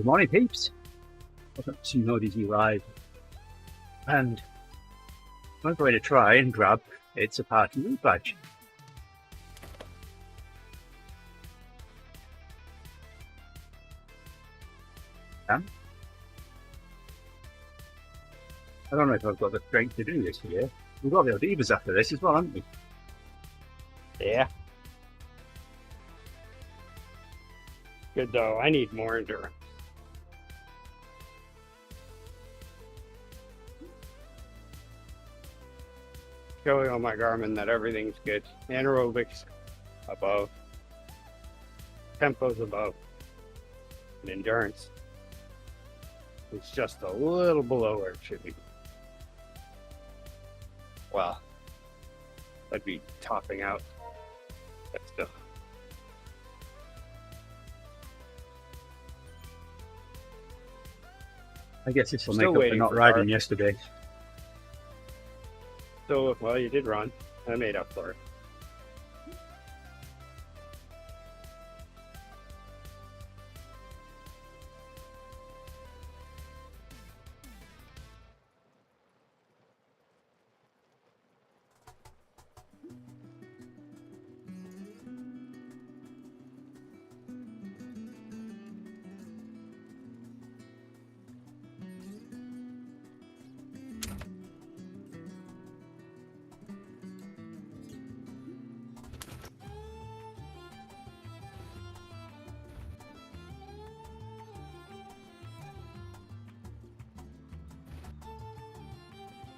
Good morning, peeps. Welcome to TeamODZ Live. And I'm going to try and grab Itza party route badge. I don't know if I've got the strength to do this here. We've got the Divas after this as well, haven't we? Yeah. Good though, I need more endurance. Showing on my Garmin that everything's good. Anaerobics above. Tempo's above. And endurance is just a little below where it should be. Well, I'd be topping out. But still. I guess this will make Still up for not riding yesterday. So, well, you did run. I made up for it.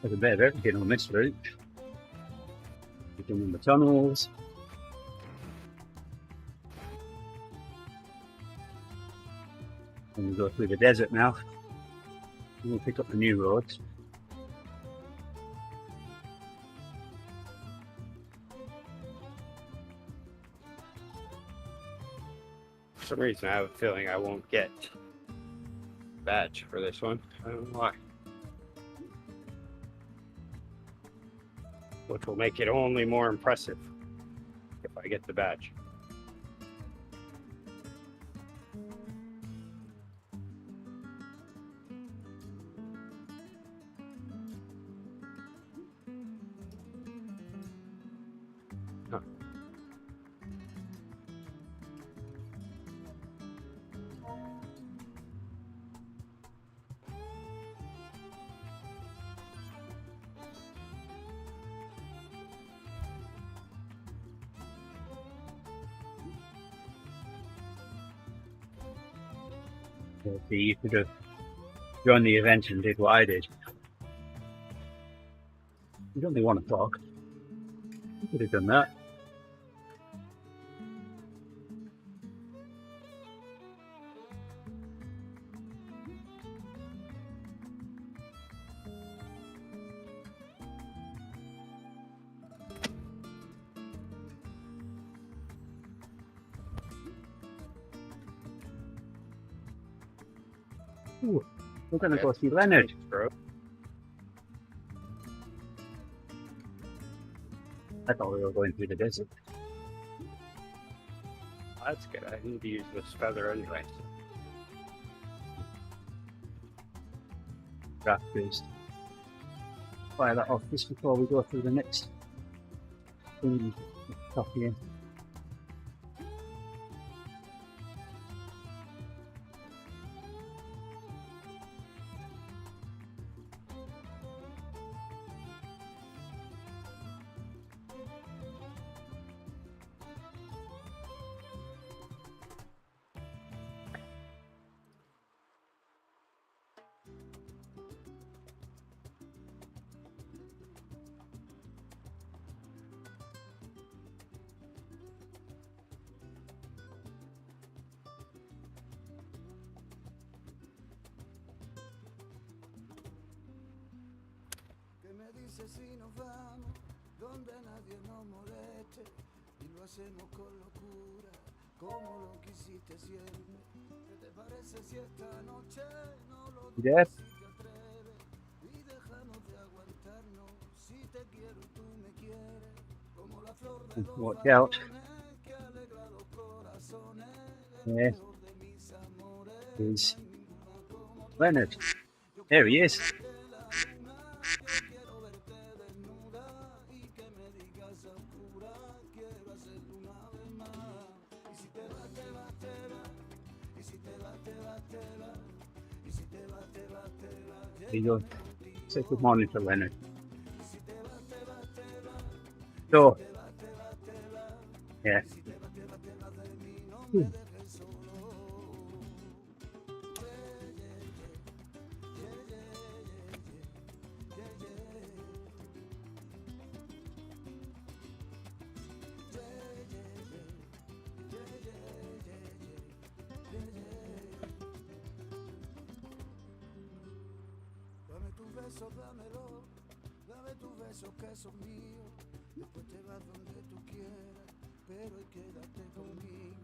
There's a bit of everything on this route. We're doing the tunnels. And we go through the desert now. We'll pick up the new roads. For some reason, I have a feeling I won't get badge for this one. I don't know why. Which will make it only more impressive if I get the badge. Huh. See, you could have joined the event and did what I did. It's only 1 o'clock. You could have done that. Ooh, we're going to go see Leonard. Bro. I thought we were going through the desert. That's good. I need to use this feather anyway. Draft boost. Fire that off just before we go through the next thing. Top here. dice si nos vamos donde nadie nos moleste y lo hacemos con locura como lo quisiste siempre. ¿Qué te parece si esta noche no lo dudas si te atreves y dejamos de aguantarnos? Si te quiero y tú me quieres como la flor de los varones que alegra los corazones. Yeah. Is Leonard. There he is. There you go. Say good morning to Leonard. So, yeah. Dame tu beso, dámelo, dame tu beso que son míos. Después te vas donde tú quieras, pero y quédate conmigo.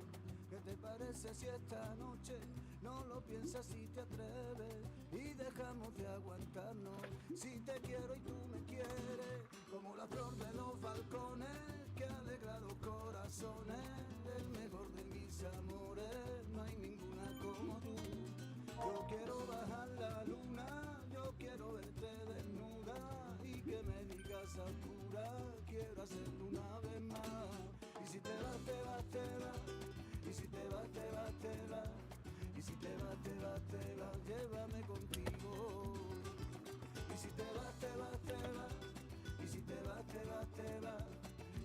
¿Qué te parece si esta noche no lo piensas y te atreves? Y dejamos de aguantarnos, si te quiero y tú me quieres. Como la flor de los balcones que alegra los corazones. El mejor de mis amores, no hay ninguna como tú. Yo quiero bajar la luna, yo quiero verte desnuda y que me digas a oscuras, quiero hacerlo una vez más. Y si te vas, te vas, te vas, y si te vas, te vas, te vas, y si te vas, te vas, te vas, llévame contigo. Y si te vas, te vas, te vas, y si te vas, te vas, te vas,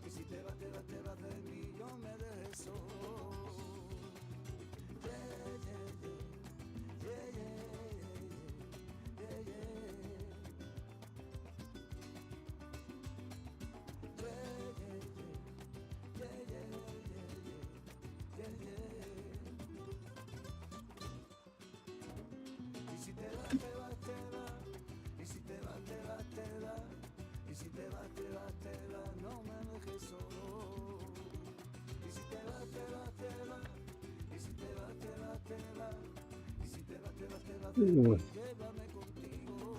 y si te vas, te vas, te vas de mí, no me dejes solo. Y si te vas, te vas, te vas, y si te vas, te vas, te vas, y si te vas, te vas, te vas, no me dejes solo. Y si te vas, te vas, te vas, y si te vas, te vas, te vas, y si te vas, te vas, te vas de mí, llévame contigo.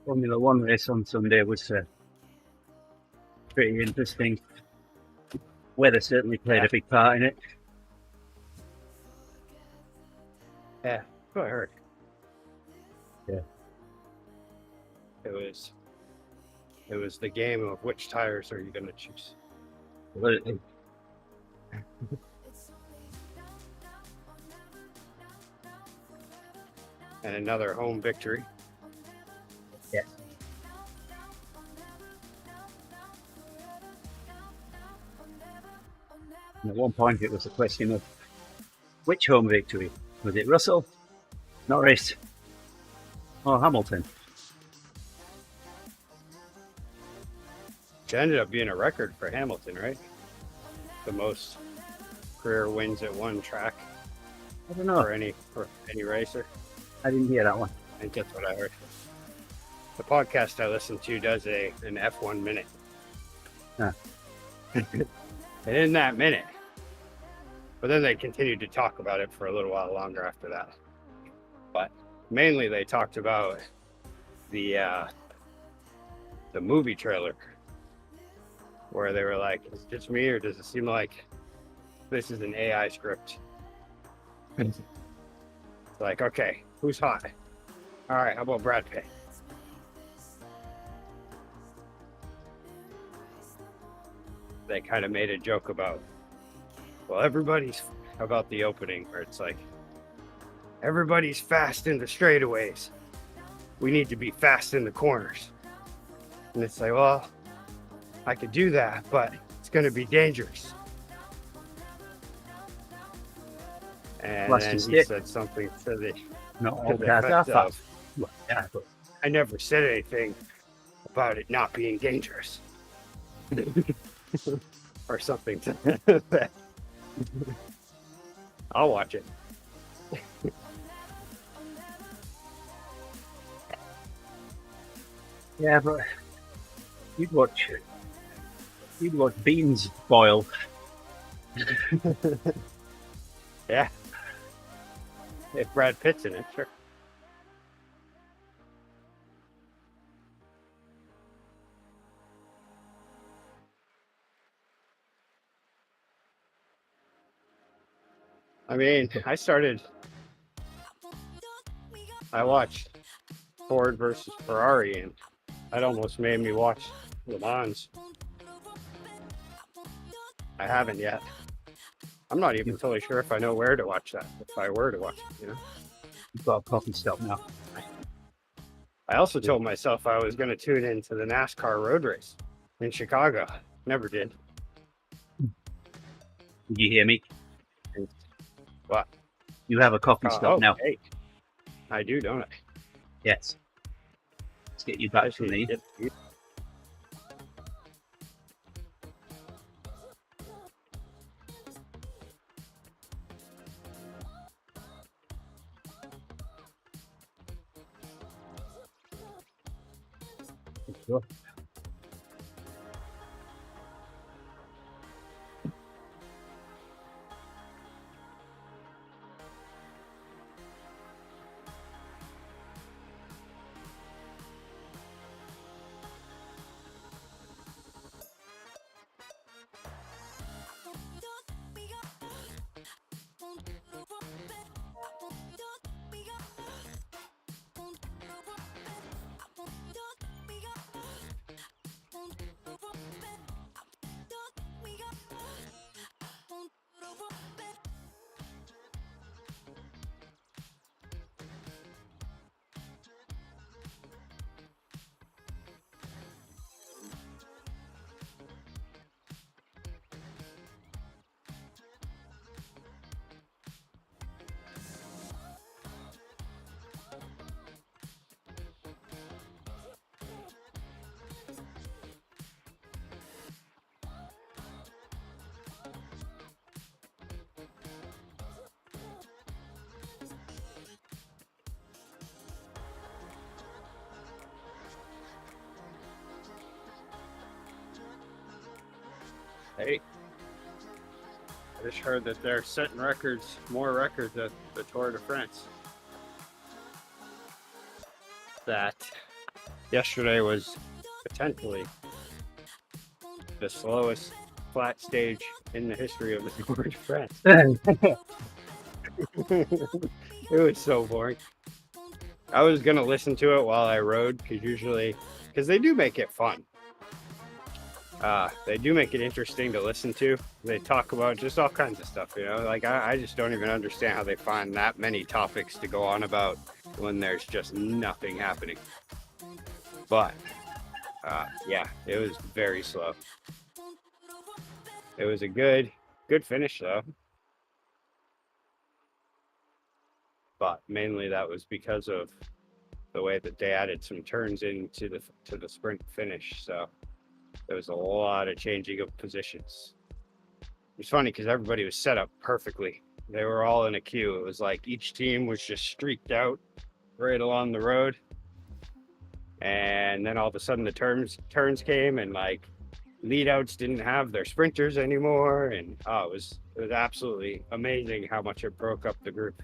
Formula One race on Sunday was pretty interesting. Weather certainly played a big part in it. Yeah, what I heard. Yeah. It was the game of which tires are you going to choose. Well, it- And another home victory. Yes. And at one point, it was a question of which home victory. Was it Russell, Norris, or Hamilton? It ended up being a record for Hamilton, right? The most career wins at one track I don't know. for any racer. I didn't hear that one. I think that's what I heard. The podcast I listen to does an F1 minute. Huh. And in that minute, but then they continued to talk about it for a little while longer after that. But mainly they talked about the movie trailer, where they were like, is it just me or does it seem like this is an AI script? It's like, okay, who's hot? All right, how about Brad Pitt? They kind of made a joke about, well, everybody's about the opening where it's like, everybody's fast in the straightaways. We need to be fast in the corners. And it's like, well, I could do that, but it's going to be dangerous. And Plus then the he stick. said something to the Not to all the cars are effect fast. of, Well, yeah, but I never said anything about it not being dangerous. Or something to that. I'll watch it. Yeah, but you'd watch beans boil. Yeah. If Brad Pitt's in it, sure. I mean, I watched Ford versus Ferrari, and that almost made me watch Le Mans. I haven't yet. I'm not even totally sure if I know where to watch that, if I were to watch it, you know? You've got a coffee stop now. I also told myself I was going to tune into the NASCAR road race in Chicago. Never did. Did you hear me? What? You have a coffee stop now. Hey. I do, don't I? Yes. Let's get you back from me. Sure. Hey, I just heard that they're setting more records at the Tour de France. That yesterday was potentially the slowest flat stage in the history of the Tour de France. It was so boring. I was gonna listen to it while I rode, because they do make it fun. They do make it interesting to listen to. They talk about just all kinds of stuff, you know. Like I just don't even understand how they find that many topics to go on about when there's just nothing happening. But yeah, it was very slow. It was a good finish though. But mainly that was because of the way that they added some turns into the sprint finish. So there was a lot of changing of positions. It was funny because everybody was set up perfectly. They were all in a queue. It was like each team was just streaked out right along the road. And then all of a sudden the turns came, and like lead outs didn't have their sprinters anymore. And it was absolutely amazing how much it broke up the group.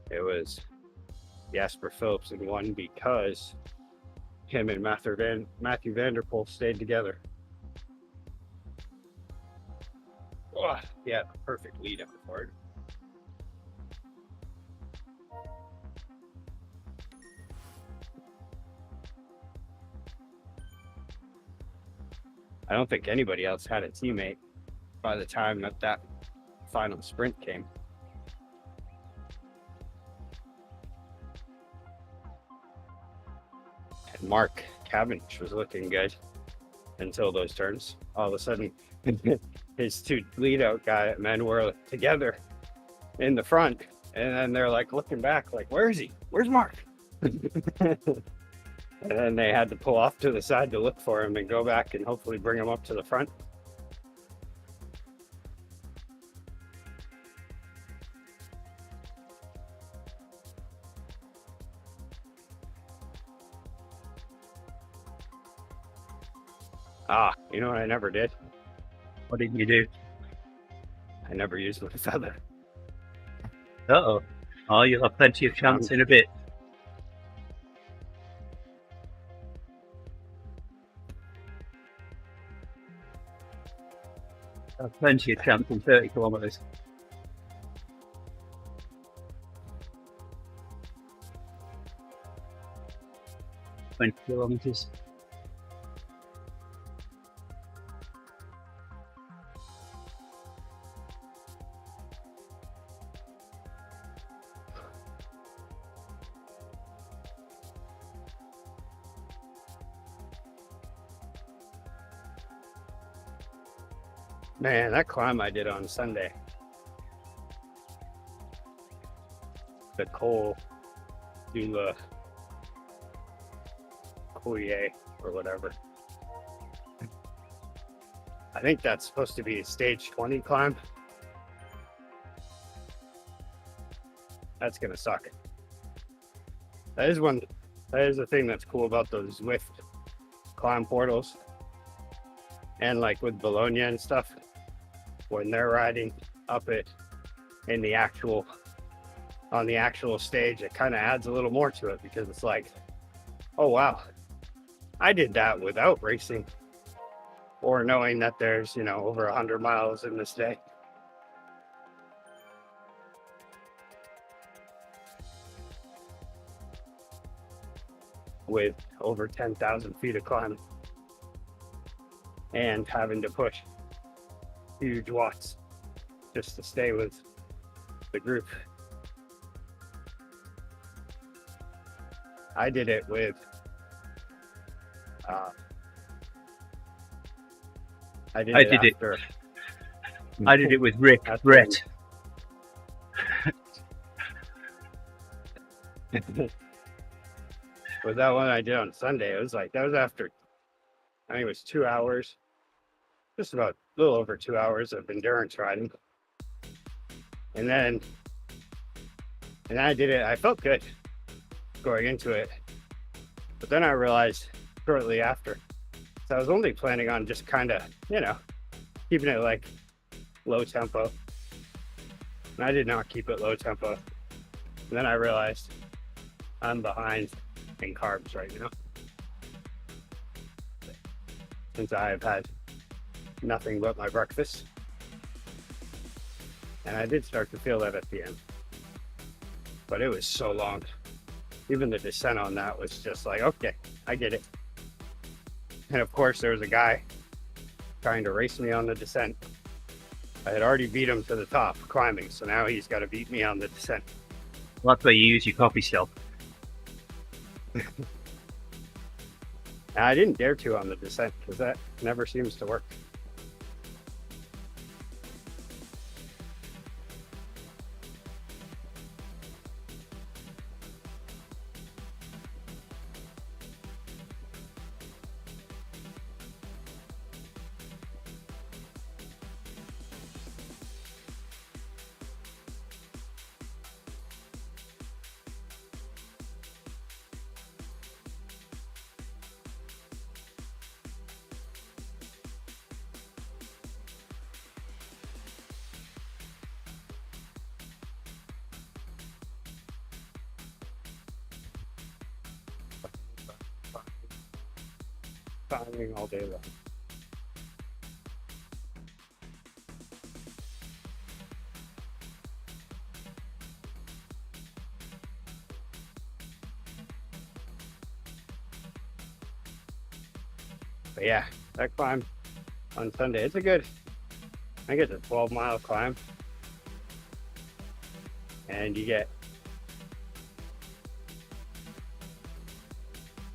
It was Jasper Philipsen won because him and Matthew Vanderpool stayed together. Oh, yeah, perfect lead up for it. I don't think anybody else had a teammate by the time that final sprint came. And Mark Cavendish was looking good until those turns. All of a sudden, his two lead out men were together in the front, And then they're like looking back, like, where is he? Where's Mark? And then they had to pull off to the side to look for him and go back and hopefully bring him up to the front. Ah, you know what I never did? What did you do? I never used my feather. Uh-oh. Oh, you'll have plenty of chance in a bit. Plenty of chance in 30 kilometers. 20 kilometers. Man, that climb I did on Sunday. The Col du la Collier or whatever. I think that's supposed to be a stage 20 climb. That's gonna suck. That is the thing that's cool about those Zwift climb portals. And like with Bologna and stuff, when they're riding up it on the actual stage, it kind of adds a little more to it because it's like, oh wow, I did that without racing or knowing that there's, over 100 miles in this day. With over 10,000 feet of climbing and having to push huge watts just to stay with the group. I did it with I did it with Rick Brett. With that one I did on Sunday, it was like, that was after, I think it was 2 hours, just about a little over 2 hours of endurance riding. And I did it, I felt good going into it. But then I realized shortly after, so I was only planning on just kind of, keeping it like low tempo. And I did not keep it low tempo. And then I realized I'm behind in carbs right now, since I have had nothing but my breakfast. And I did start to feel that at the end, but it was so long. Even the descent on that was just like, okay, I get it. And of course there was a guy trying to race me on the descent. I had already beat him to the top climbing, so now he's got to beat me on the descent. Well, that's where you use your coffee still. I didn't dare to on the descent because that never seems to work. Climbing all day long. But yeah, that climb on Sunday, I think it's a 12-mile climb. And you get,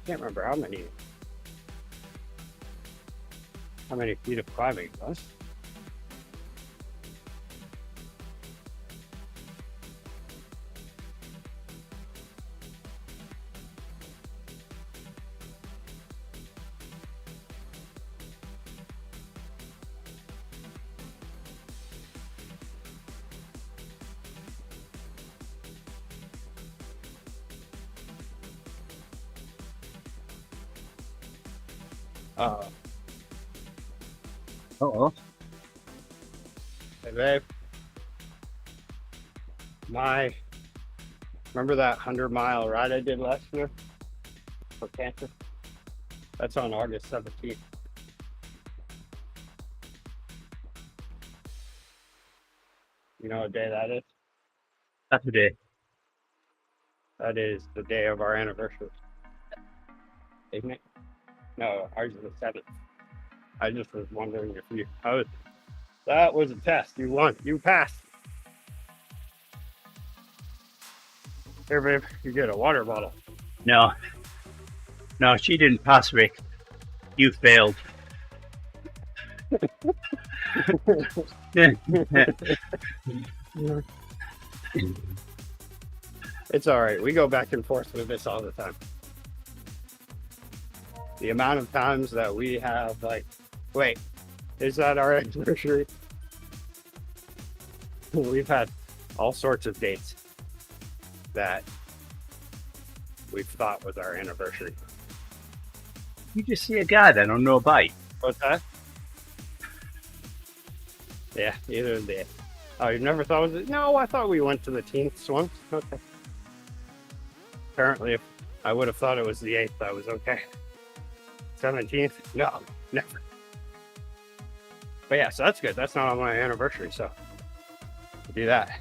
I can't remember how many feet of climbing it was. Uh, Oh, hey babe, remember that 100-mile ride I did last year for cancer? That's on August 17th. You know what day that is? Saturday. That is the day of our anniversary. Isn't it? No, ours is the 7th. I just was wondering if you, that was a test. You won. You passed. Here, babe, you get a water bottle. No, she didn't pass, Rick. You failed. It's all right. We go back and forth with this all the time. The amount of times that we have, like, wait, is that our anniversary? We've had all sorts of dates that we've thought was our anniversary. You just see a guy then on no bike. What's that? Yeah, either day. Oh, you never thought it was? No, I thought we went to the 10th once. Okay. Apparently, if I would have thought it was the 8th, I was okay. 17th? No, never. But yeah, so that's good. That's not on my anniversary, so do that.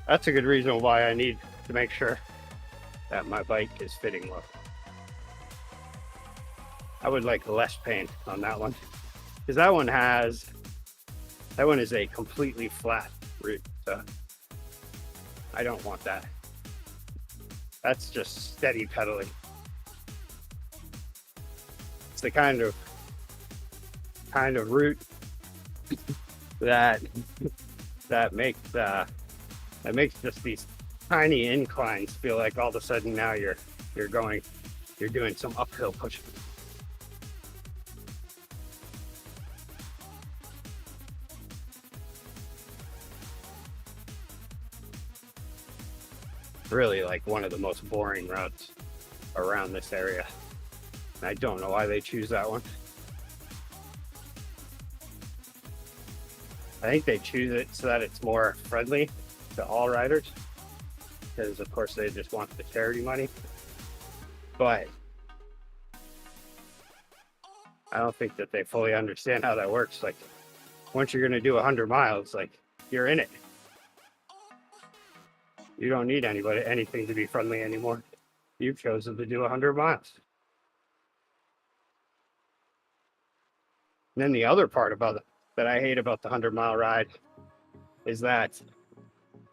That's a good reason why I need to make sure that my bike is fitting well. I would like less paint on that one, because that one is a completely flat route, so I don't want that. That's just steady pedaling. It's the kind of route that makes just these tiny inclines feel like all of a sudden now you're doing some uphill pushing. Really like one of the most boring routes around this area. I don't know why they choose that one. I think they choose it so that it's more friendly to all riders, because of course they just want the charity money. But I don't think that they fully understand how that works. Like, once you're gonna do 100 miles, like, you're in it. You don't need anything to be friendly anymore. You've chosen to do 100 miles. And then the other part that I hate about the 100-mile ride is that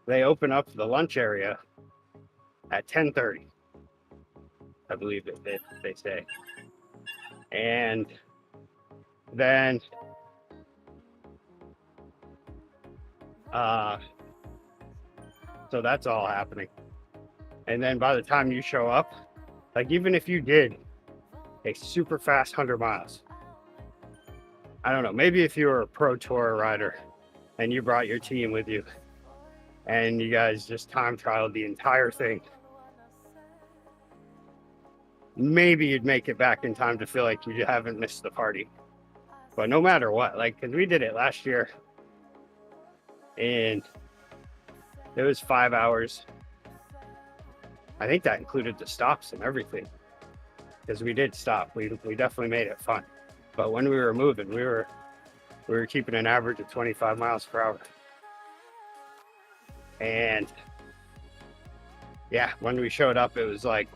they open up the lunch area at 10:30. I believe they say. And then so that's all happening. And then by the time you show up, like, even if you did a super fast 100 miles, I don't know, maybe if you were a pro tour rider and you brought your team with you and you guys just time trialed the entire thing, maybe you'd make it back in time to feel like you haven't missed the party. But no matter what, like, because we did it last year and it was 5 hours. I think that included the stops and everything, because we did stop. We definitely made it fun. But when we were moving, we were keeping an average of 25 miles per hour. And yeah, when we showed up, it was like,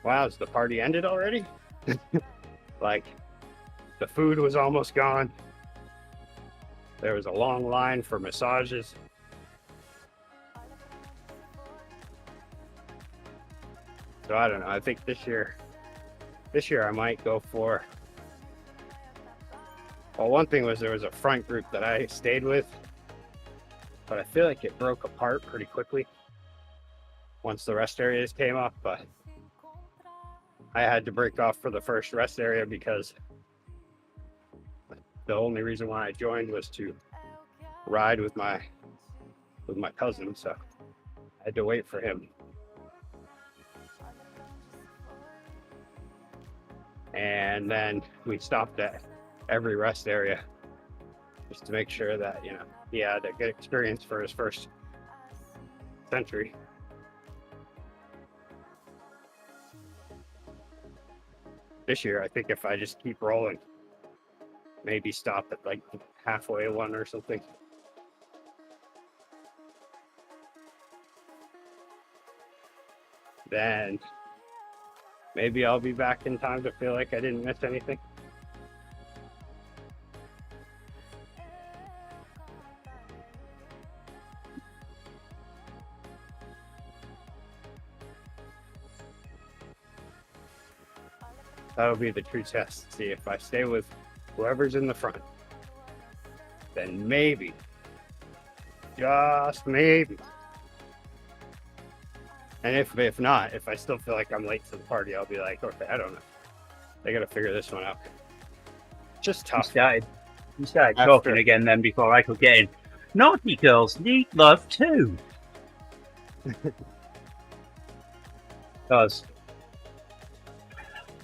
wow, has the party ended already? Like, the food was almost gone. There was a long line for massages. So I don't know. I think this year I might go for, well, one thing was there was a front group that I stayed with, but I feel like it broke apart pretty quickly once the rest areas came up. But I had to break off for the first rest area because the only reason why I joined was to ride with my cousin, so I had to wait for him. And then we stopped at every rest area just to make sure that, you know, he had a good experience for his first century. This year, I think if I just keep rolling, maybe stop at like halfway one or something. Then maybe I'll be back in time to feel like I didn't miss anything. That'll be the true test. See if I stay with whoever's in the front, then maybe, just maybe. And if not, if I still feel like I'm late to the party, I'll be like, okay, I don't know. They got to figure this one out. Just tough. You started talking again then before I could get in. Naughty girls need love too. Because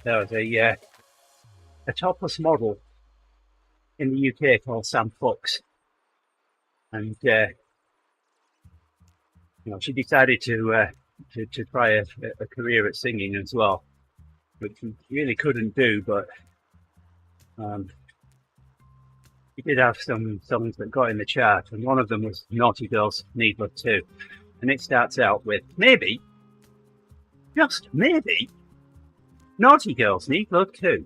there was a topless model in the UK called Sam Fox, and you know, she decided to try a career at singing as well, which she really couldn't do, but she did have some songs that got in the chart, and one of them was Naughty Girls Need Love Too, and it starts out with, maybe, just maybe, naughty girls need love too.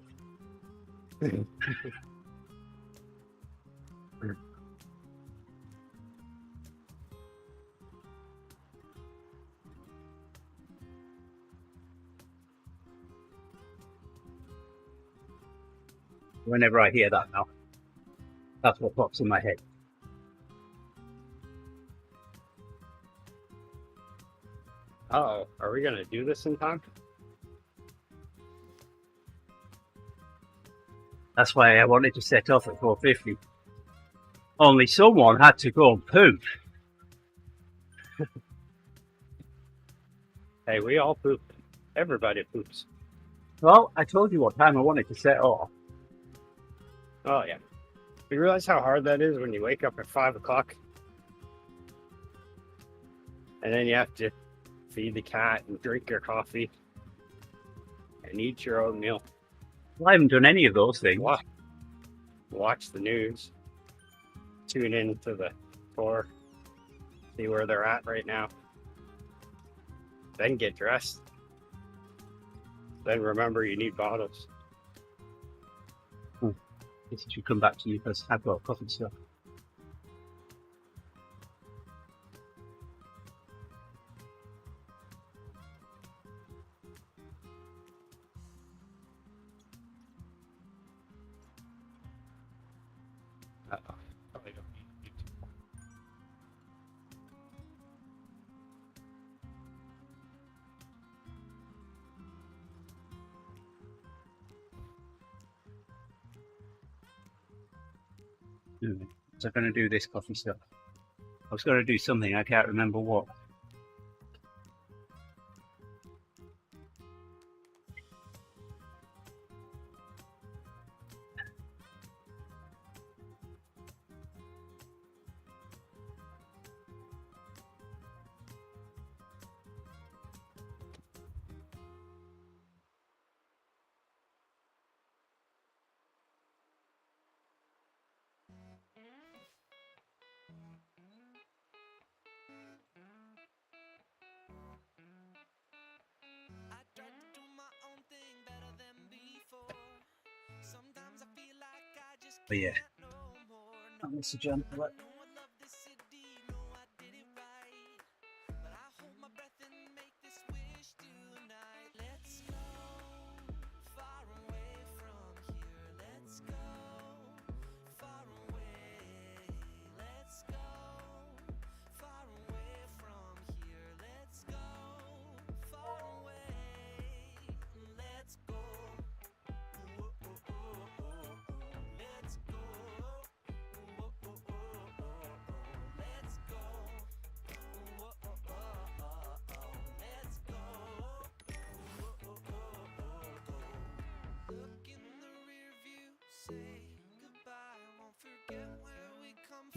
Whenever I hear that now, that's what pops in my head. Uh-oh, are we gonna do this in time? That's why I wanted to set off at 4:50. Only someone had to go and poop. Hey, we all poop. Everybody poops. Well, I told you what time I wanted to set off. Oh yeah. You realize how hard that is when you wake up at 5 o'clock? And then you have to feed the cat and drink your coffee and eat your own meal. Well, I haven't done any of those things. Watch the news. Tune in to the tour. See where they're at right now. Then get dressed. Then remember you need bottles. This should come back to you because I've got coffee stuff. Uh-oh. Probably don't need YouTube. Was I going to do this coffee stuff? I was going to do something, I can't remember what. I tried to do my own thing better than before. Sometimes I feel like I just But yeah, can't no more. that was the jump. I know I love this city, know I did it right. But I hold my breath and make this wish tonight. Let's go far away from here. Let's go far away. Let's go far away from here. Let's go far away. Let's go. Let's go.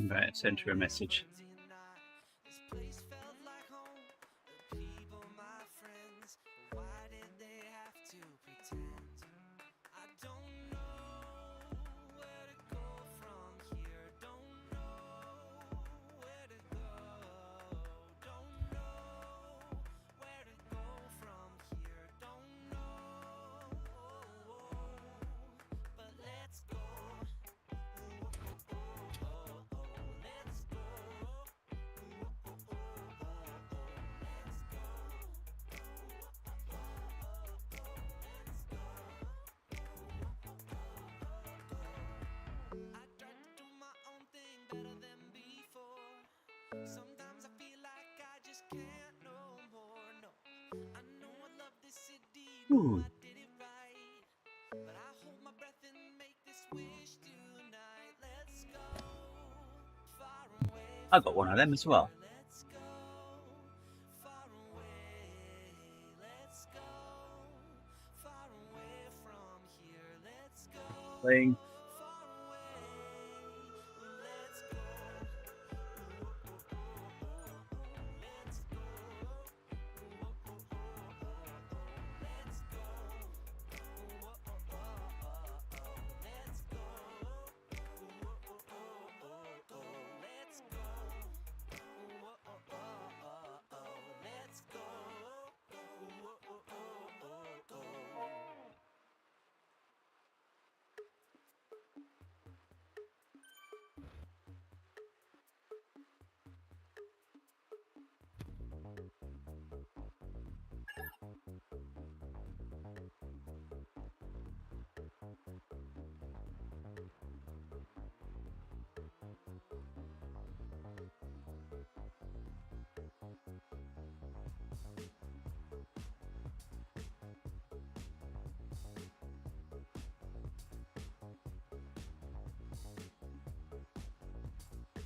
Right, send her a message. Sometimes I feel like I just can't no more. No, I know I love this city. No, I did it right. But I hold my breath and make this wish tonight. Let's go far away. I got one of them as well. Let's go far away. Let's go far away from here. Let's go Playing. far away. Let's go.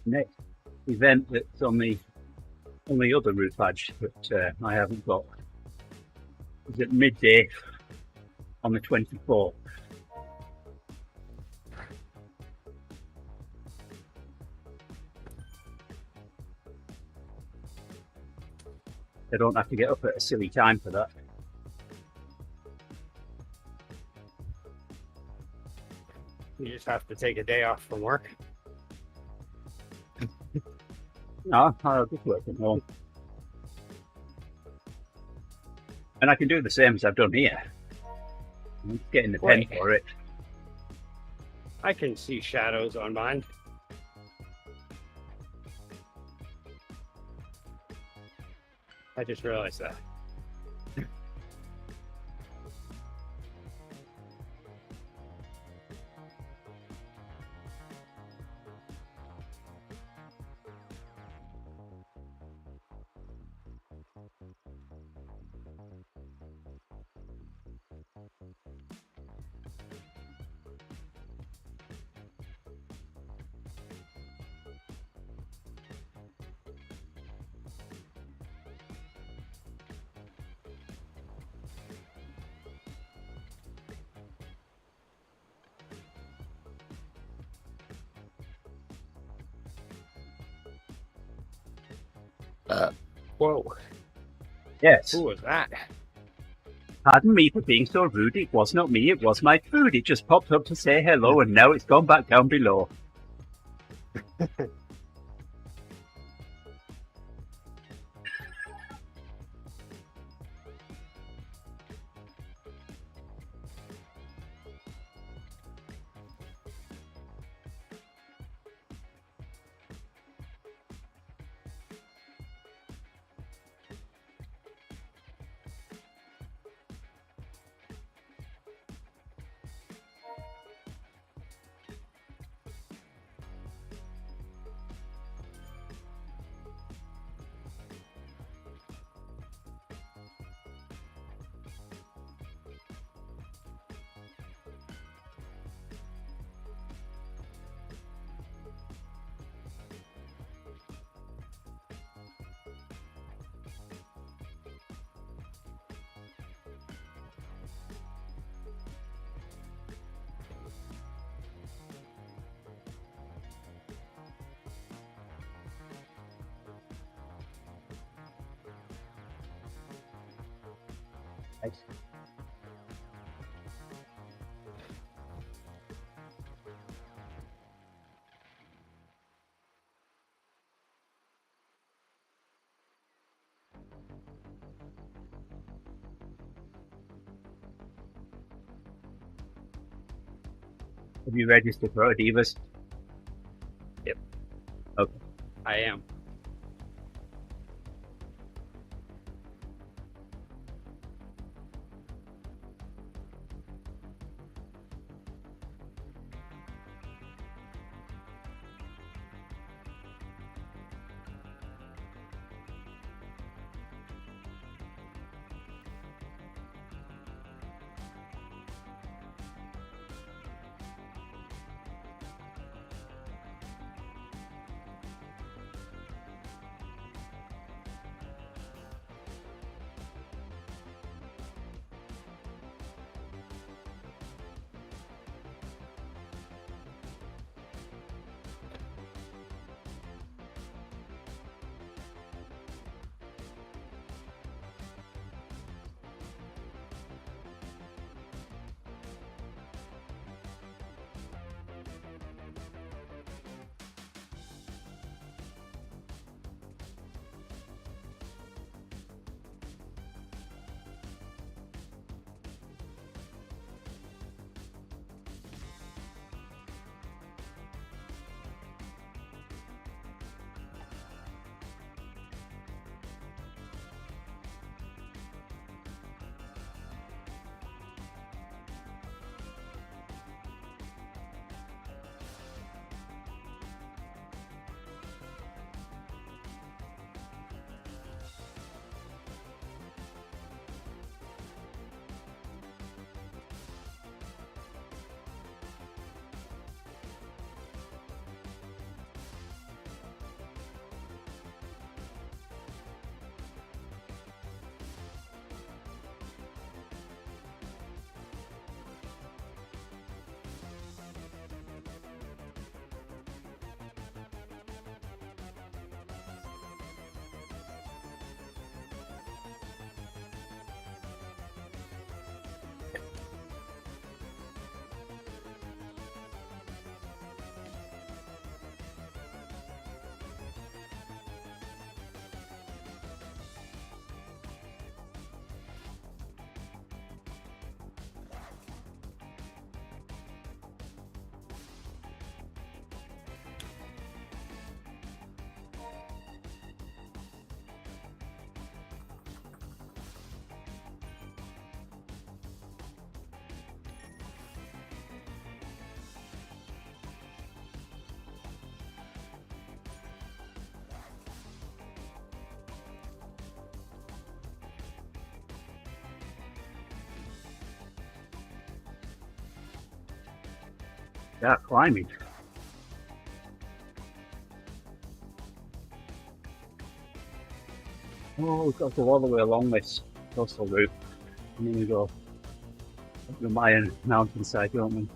Next event that's on the other route badge that I haven't got is at midday on the 24th. I don't have to get up at a silly time for that. You just have to take a day off from work. No, I'll just work from home. And I can do the same as I've done here. I'm just getting the pen Wait. for it. I can see shadows on mine. I just realized that. Whoa, Yes. who was that? Pardon me for being so rude. It was not me, it was my food. It just popped up to say hello and now it's gone back down below. Nice. Have you registered for Divas? Yep. Okay. I am. Yeah, climbing. Oh, we've got to go all the way along this coastal route. And then we go up the Mayan mountainside, don't we?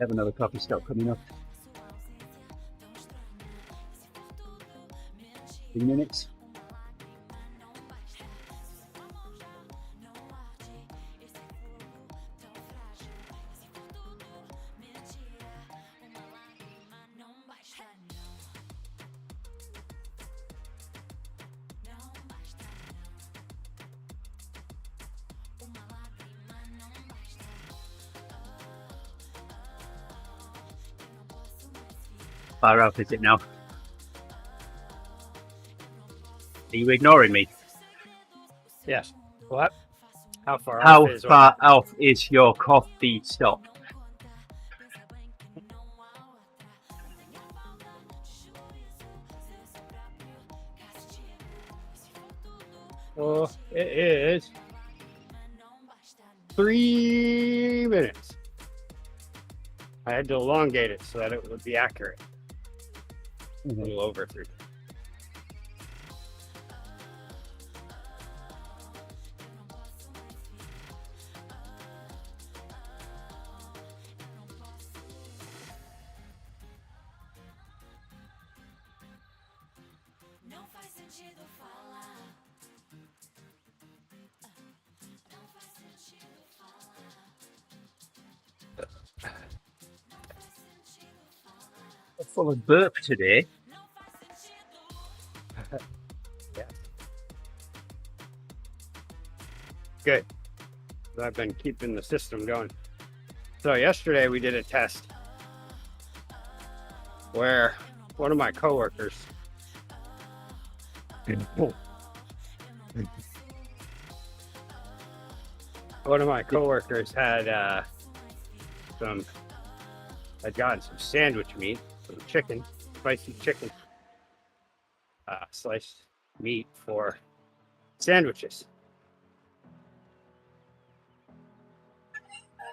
Have another coffee stop coming up. 3 minutes. Far out is it now? Are you ignoring me? Yes. What? How far How off is what? far out is your coffee stop? Oh, it is 3 minutes. I had to elongate it so that it would be accurate. A little over 3. Full of burp today. Yeah. Good. I've been keeping the system going. So yesterday we did a test where one of my coworkers had gotten some sandwich meat, some chicken, spicy chicken, sliced meat for sandwiches.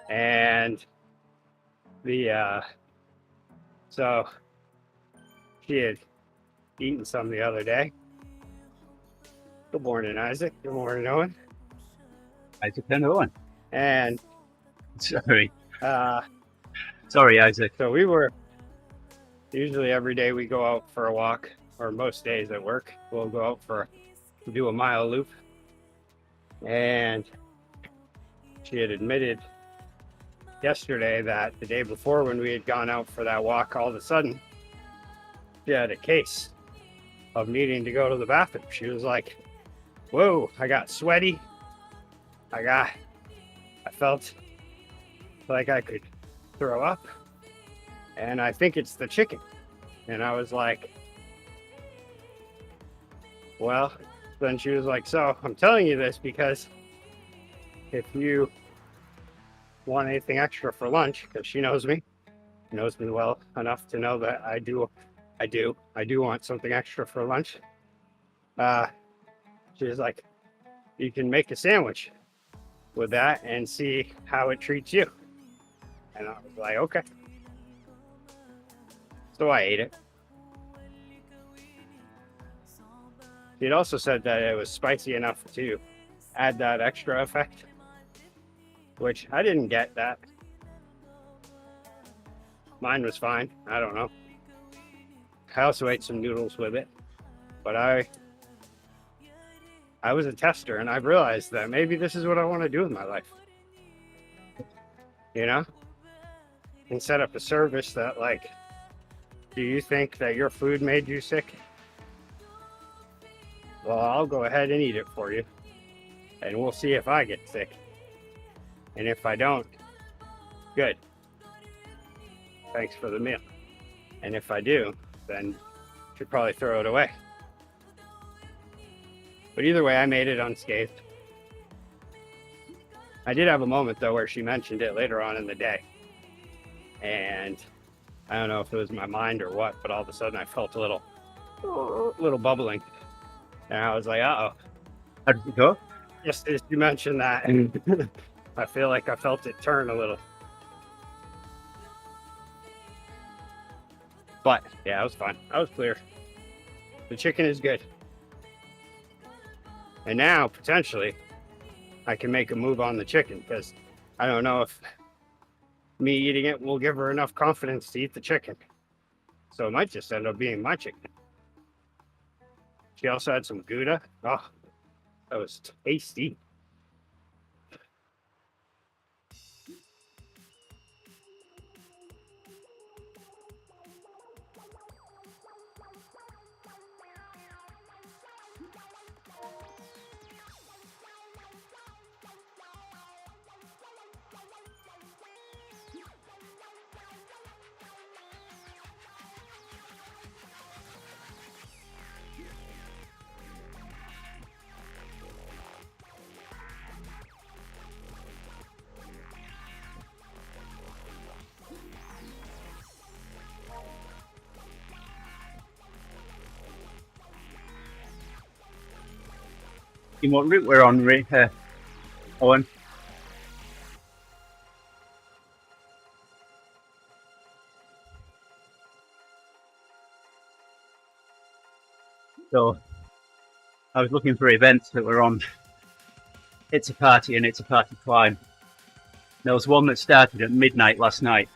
And so she had eaten some the other day. Good morning, Isaac. Good morning, Owen. Isaac and Owen. And sorry, Isaac. So we were usually every day we go out for a walk, or most days at work, we'll go out do a mile loop. And she had admitted yesterday that the day before when we had gone out for that walk, all of a sudden she had a case of needing to go to the bathroom. She was like, whoa, I got sweaty. I felt like I could throw up, and I think it's the chicken. And I was like, well, then she was like, so I'm telling you this because if you want anything extra for lunch, because she knows me well enough to know that I do want something extra for lunch. She was like, you can make a sandwich with that and see how it treats you. And I was like, okay. So I ate it. She'd also said that it was spicy enough to add that extra effect, which I didn't get that. Mine was fine. I don't know. I also ate some noodles with it, but I was a tester, and I've realized that maybe this is what I want to do with my life. You know? And set up a service that, like, do you think that your food made you sick? Well, I'll go ahead and eat it for you, and we'll see if I get sick. And if I don't, good. Thanks for the meal. And if I do, then you should probably throw it away. But either way, I made it unscathed. I did have a moment, though, where she mentioned it later on in the day. And I don't know if it was my mind or what, but all of a sudden I felt a little bubbling. And I was like, uh-oh. How did it go? Just as you mentioned that, I feel like I felt it turn a little. But, yeah, it was fine. I was clear. The chicken is good. And now, potentially, I can make a move on the chicken, because I don't know if me eating it will give her enough confidence to eat the chicken. So it might just end up being my chicken. She also had some Gouda. Oh, that was tasty. In what route we're on, Owen? So I was looking for events that were on Itza Party and Itza Party Climb. There was one that started at midnight last night.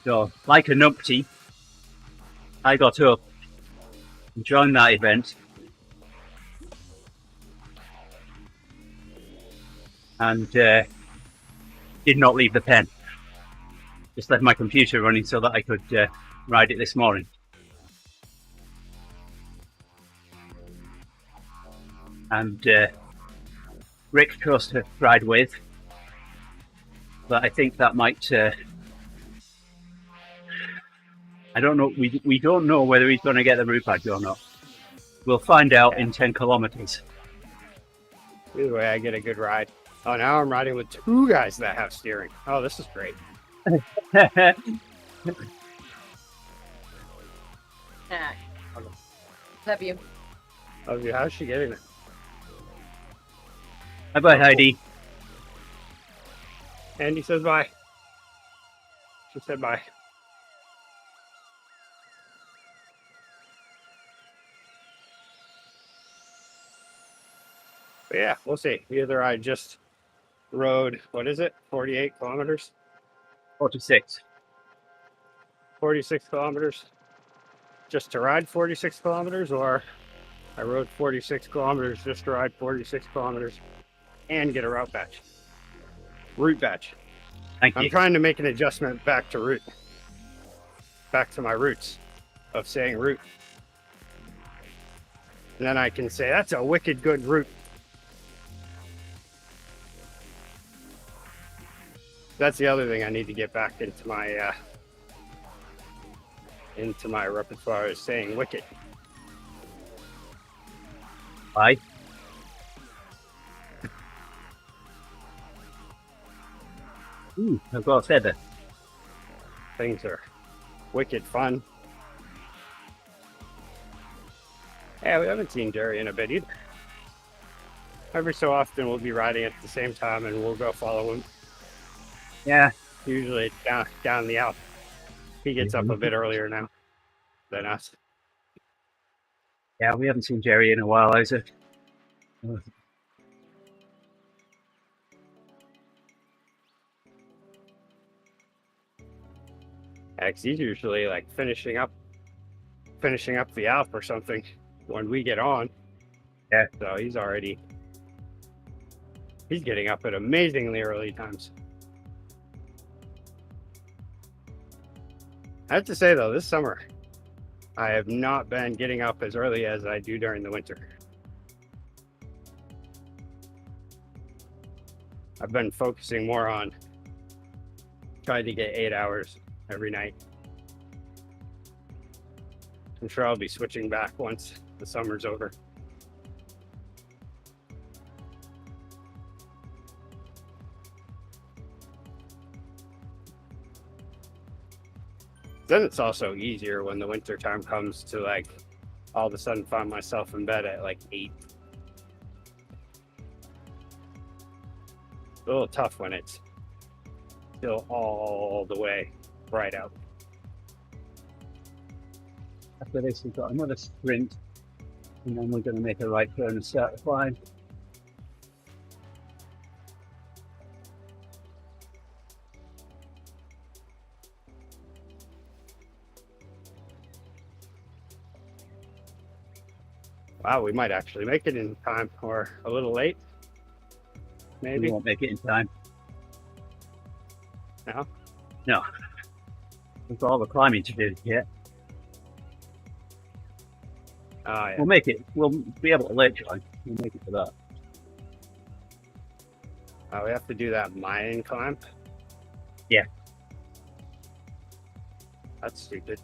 So, like a numpty, I got up and joined that event. And did not leave the pen. Just left my computer running so that I could ride it this morning. And Rick chose to ride with, but I think that might. I don't know. We don't know whether he's going to get the route badge or not. We'll find out in 10 kilometers. Either way, I get a good ride. Oh, now I'm riding with two guys that have steering. Oh, this is great. Love you. Oh, how's she getting it? Bye bye, Heidi. Andy says bye. She said bye. But yeah, we'll see. Either I just rode, what is it, 48 kilometers? 46. 46 kilometers just to ride 46 kilometers, or I rode 46 kilometers just to ride 46 kilometers and get a route badge. Route badge. Thank you. I'm trying to make an adjustment back to route. Back to my roots of saying route. And then I can say, that's a wicked good route. That's the other thing I need to get back into my repertoire, is saying wicked. Bye. Ooh, I've got a feather. Things are wicked fun. Yeah, we haven't seen Jerry in a bit either. Every so often we'll be riding at the same time and we'll go follow him. Yeah. Usually down the Alp. He gets up a bit earlier now than us. Yeah, we haven't seen Jerry in a while, either. He's usually like finishing up the Alp or something when we get on. Yeah. So he's getting up at amazingly early times. I have to say though, this summer I have not been getting up as early as I do during the winter. I've been focusing more on trying to get 8 hours every night. I'm sure I'll be switching back once the summer's over. Then it's also easier when the winter time comes to like all of a sudden find myself in bed at like 8. A little tough when it's still all the way bright out. After this, we've got another sprint, and then we're going to make a right turn and start the climb. Wow, we might actually make it in time, or a little late. We Maybe. won't make it in time. No? No. We've got all the climbing to do yet. Oh, yeah. We'll make it. We'll be able to late join. We'll make it for that. We have to do that Mayan climb. Yeah. That's stupid.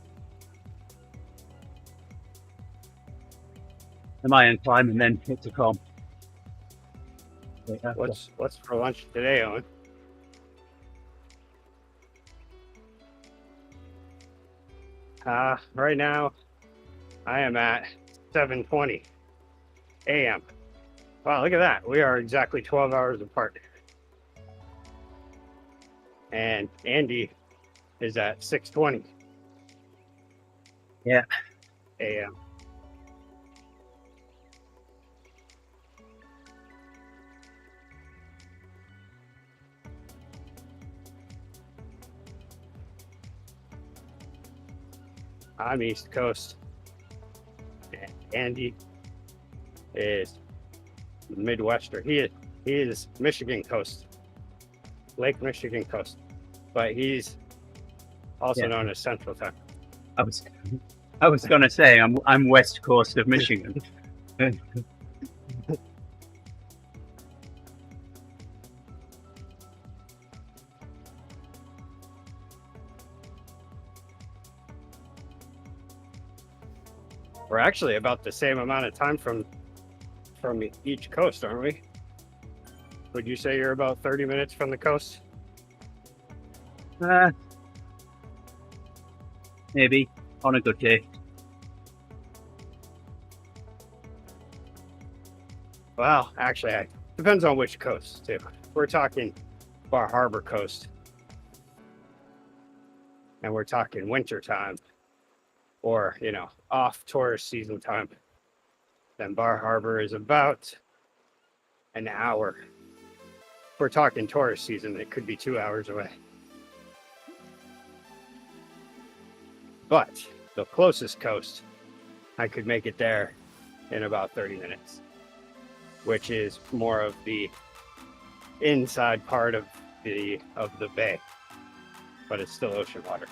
The Mayan climb and then hit to come. What's for lunch today, Owen? Right now, I am at 7:20 a.m. Wow, look at that. We are exactly 12 hours apart. And Andy is at 6:20. Yeah. a.m. I'm East Coast, and Andy is Midwestern. He is Michigan Coast, Lake Michigan Coast, but he's also known as Central Time. I was gonna say I'm West Coast of Michigan. We're actually about the same amount of time from each coast, aren't we? Would you say you're about 30 minutes from the coast? Maybe on a good day. Well, actually, it depends on which coast, too. We're talking Bar Harbor coast, and we're talking winter time, or, off tourist season time. Then Bar Harbor is about an hour. If we're talking tourist season, it could be 2 hours away. But the closest coast, I could make it there in about 30 minutes, which is more of the inside part of the bay, but it's still ocean water.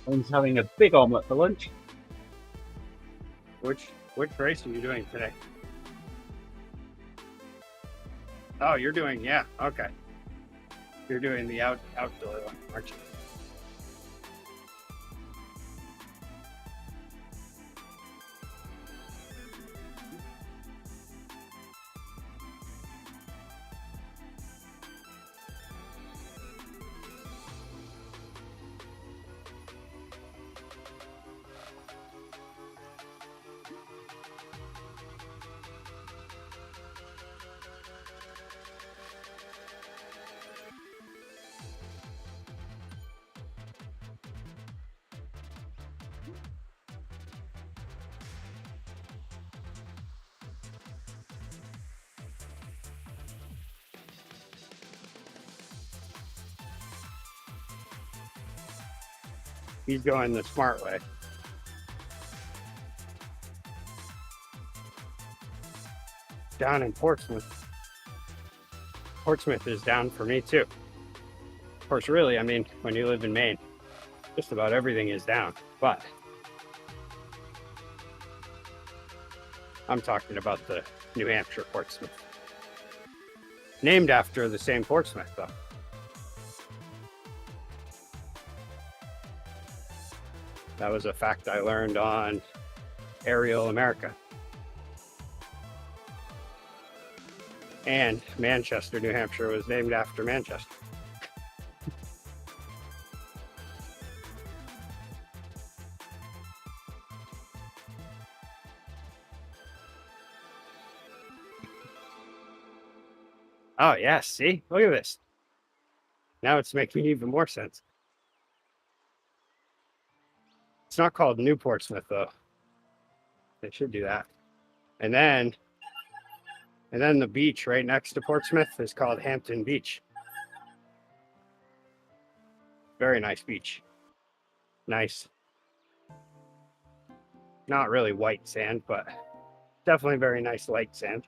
Owen's having a big omelette for lunch. Which race are you doing today? Oh, you're doing, yeah, okay. You're doing the outdoor one, aren't you? He's going the smart way. Down in Portsmouth. Portsmouth is down for me too. Of course, really, I mean, when you live in Maine, just about everything is down. But I'm talking about the New Hampshire Portsmouth. Named after the same Portsmouth, though. That was a fact I learned on Aerial America. And Manchester, New Hampshire was named after Manchester. Oh, yeah, see? Look at this. Now it's making even more sense. It's not called New Portsmouth, though. They should do that. And then the beach right next to Portsmouth is called Hampton Beach. Very nice beach. Nice. Not really white sand, but definitely very nice light sand.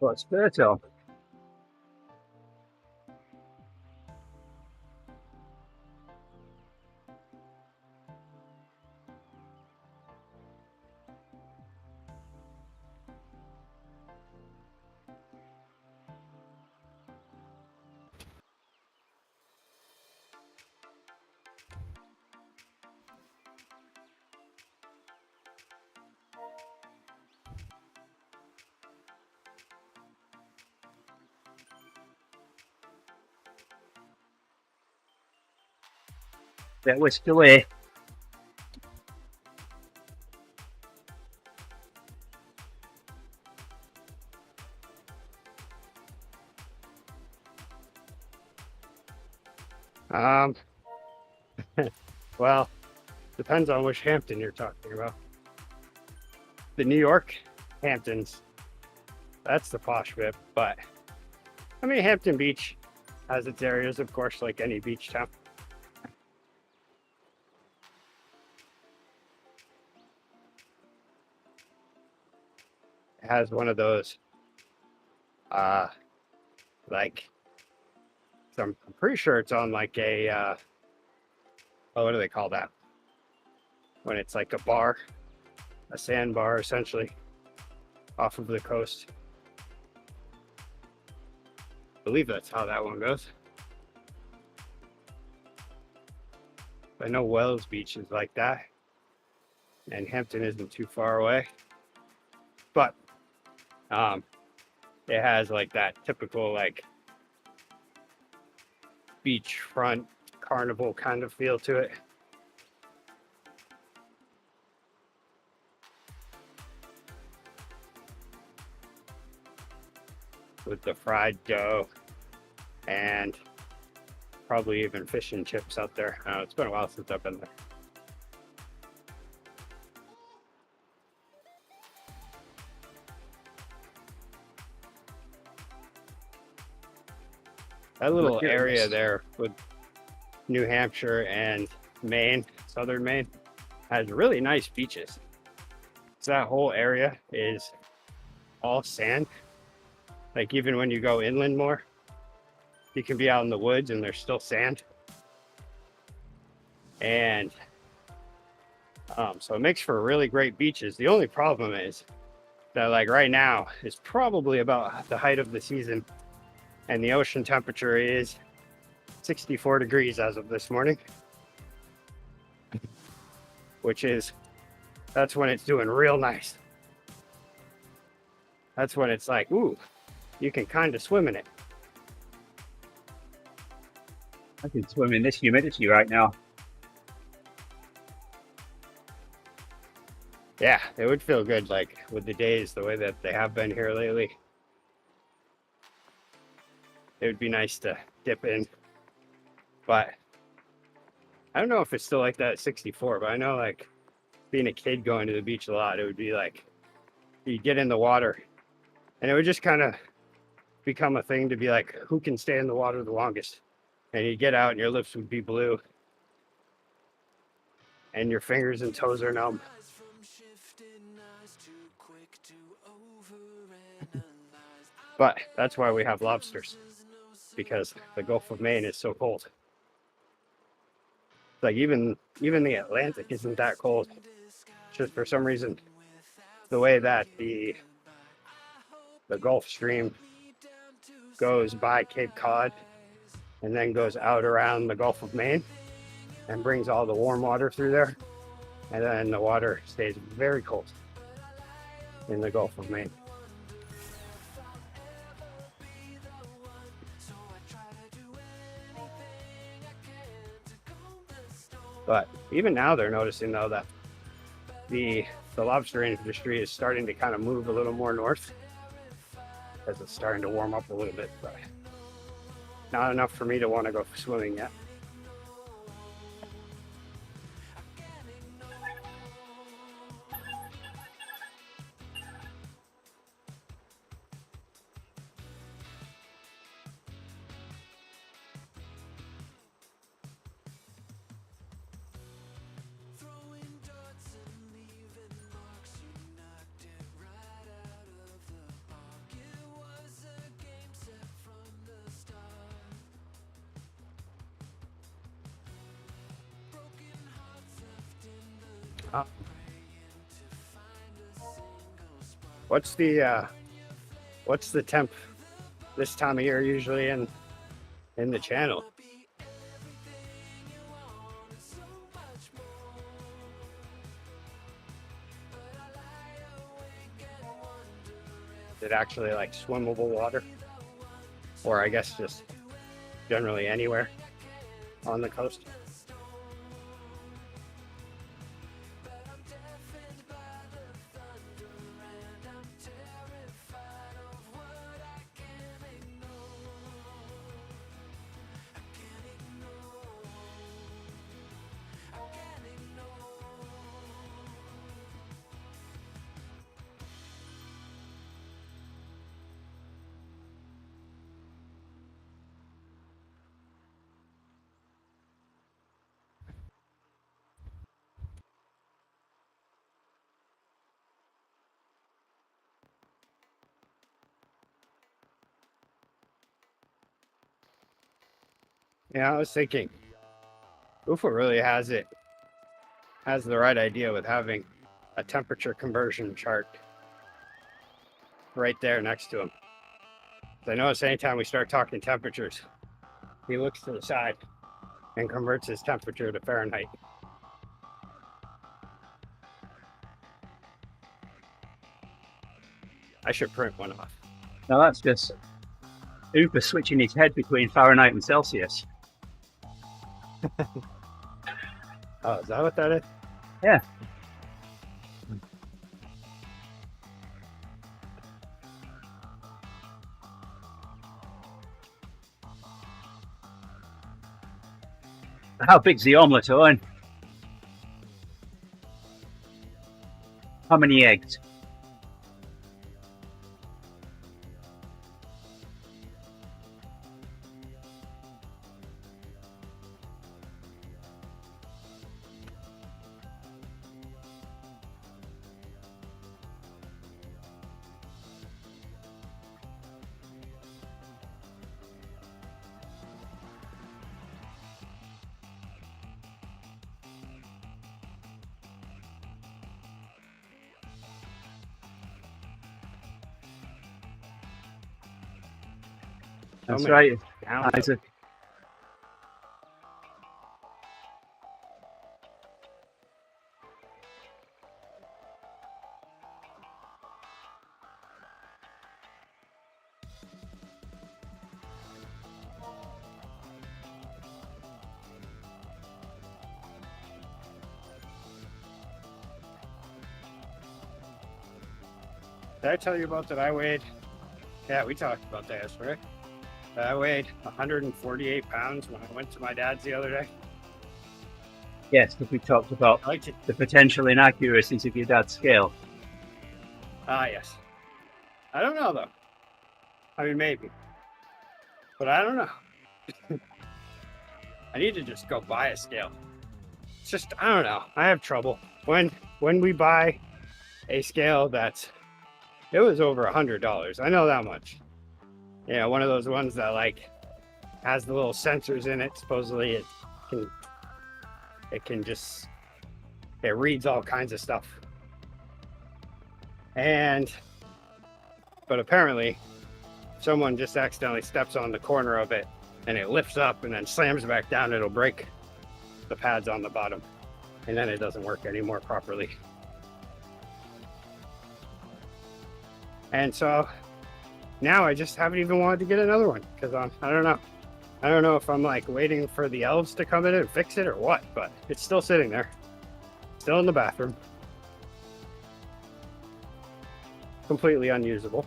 What's Berto? Bit whisked away. Well, depends on which Hampton you're talking about. The New York Hamptons, that's the posh bit, but I mean, Hampton Beach has its areas, of course, like any beach town. It has one of those, like, so I'm pretty sure it's on like a, oh, what do they call that? When it's like a bar, a sandbar, essentially, off of the coast. I believe that's how that one goes. I know Wells Beach is like that, and Hampton isn't too far away, but it has like that typical like beachfront carnival kind of feel to it. With the fried dough and probably even fish and chips out there. It's been a while since I've been there. That little area there with New Hampshire and Maine, southern Maine, has really nice beaches. So that whole area is all sand. Like even when you go inland more, you can be out in the woods and there's still sand. And so it makes for really great beaches. The only problem is that like right now is probably about the height of the season, and the ocean temperature is 64 degrees as of this morning, which is, that's when it's doing real nice. That's when it's like, ooh, you can kind of swim in it. I can swim in this humidity right now. Yeah, it would feel good, like with the days the way that they have been here lately. It would be nice to dip in, but I don't know if it's still like that at 64, but I know like being a kid going to the beach a lot, it would be like you get in the water and it would just kind of become a thing to be like, who can stay in the water the longest? And you get out and your lips would be blue and your fingers and toes are numb. But that's why we have lobsters, because the Gulf of Maine is so cold. Like even the Atlantic isn't that cold. Just for some reason, the way that the Gulf Stream goes by Cape Cod and then goes out around the Gulf of Maine and brings all the warm water through there, and then the water stays very cold in the Gulf of Maine. But even now they're noticing though that the lobster industry is starting to kind of move a little more north as it's starting to warm up a little bit, but not enough for me to want to go swimming yet. What's the temp this time of year usually in the channel? Is it actually like swimmable water? Or I guess just generally anywhere on the coast? Yeah, I was thinking, UFO really has the right idea with having a temperature conversion chart right there next to him. I notice anytime we start talking temperatures, he looks to the side and converts his temperature to Fahrenheit. I should print one off. Now that's just Uber switching his head between Fahrenheit and Celsius. Oh, is that what that is? Yeah. How big's the omelette, Owen? How many eggs? That's right, Isaac. Did I tell you about that I weighed? Yeah, we talked about that yesterday. I weighed 148 pounds when I went to my dad's the other day. Yes, because we talked about the potential inaccuracies of your dad's scale. Ah, yes. I don't know, though. I mean, maybe. But I don't know. I need to just go buy a scale. It's just, I don't know. I have trouble. When we buy a scale it was over $100. I know that much. Yeah, one of those ones that like has the little sensors in it. Supposedly it reads all kinds of stuff. But apparently someone just accidentally steps on the corner of it and it lifts up and then slams back down. It'll break the pads on the bottom and then it doesn't work anymore properly. And so now I just haven't even wanted to get another one because I don't know. I don't know if I'm like waiting for the elves to come in and fix it or what, but it's still sitting there. Still in the bathroom. Completely unusable.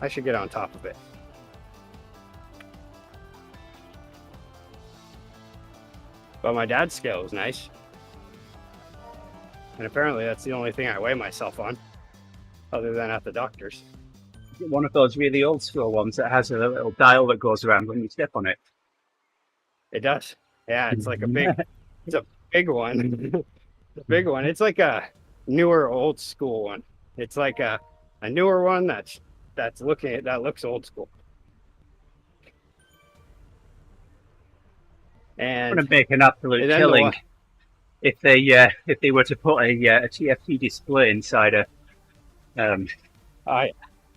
I should get on top of it. But my dad's scale is nice. And apparently that's the only thing I weigh myself on, other than at the doctor's. One of those really old school ones that has a little dial that goes around when you step on it. It does. Yeah, it's like it's a big one. It's a big one. It's like a newer old school one. It's like a newer one that looks old school. And going to make an absolute and then killing if they were to put a TFT display inside a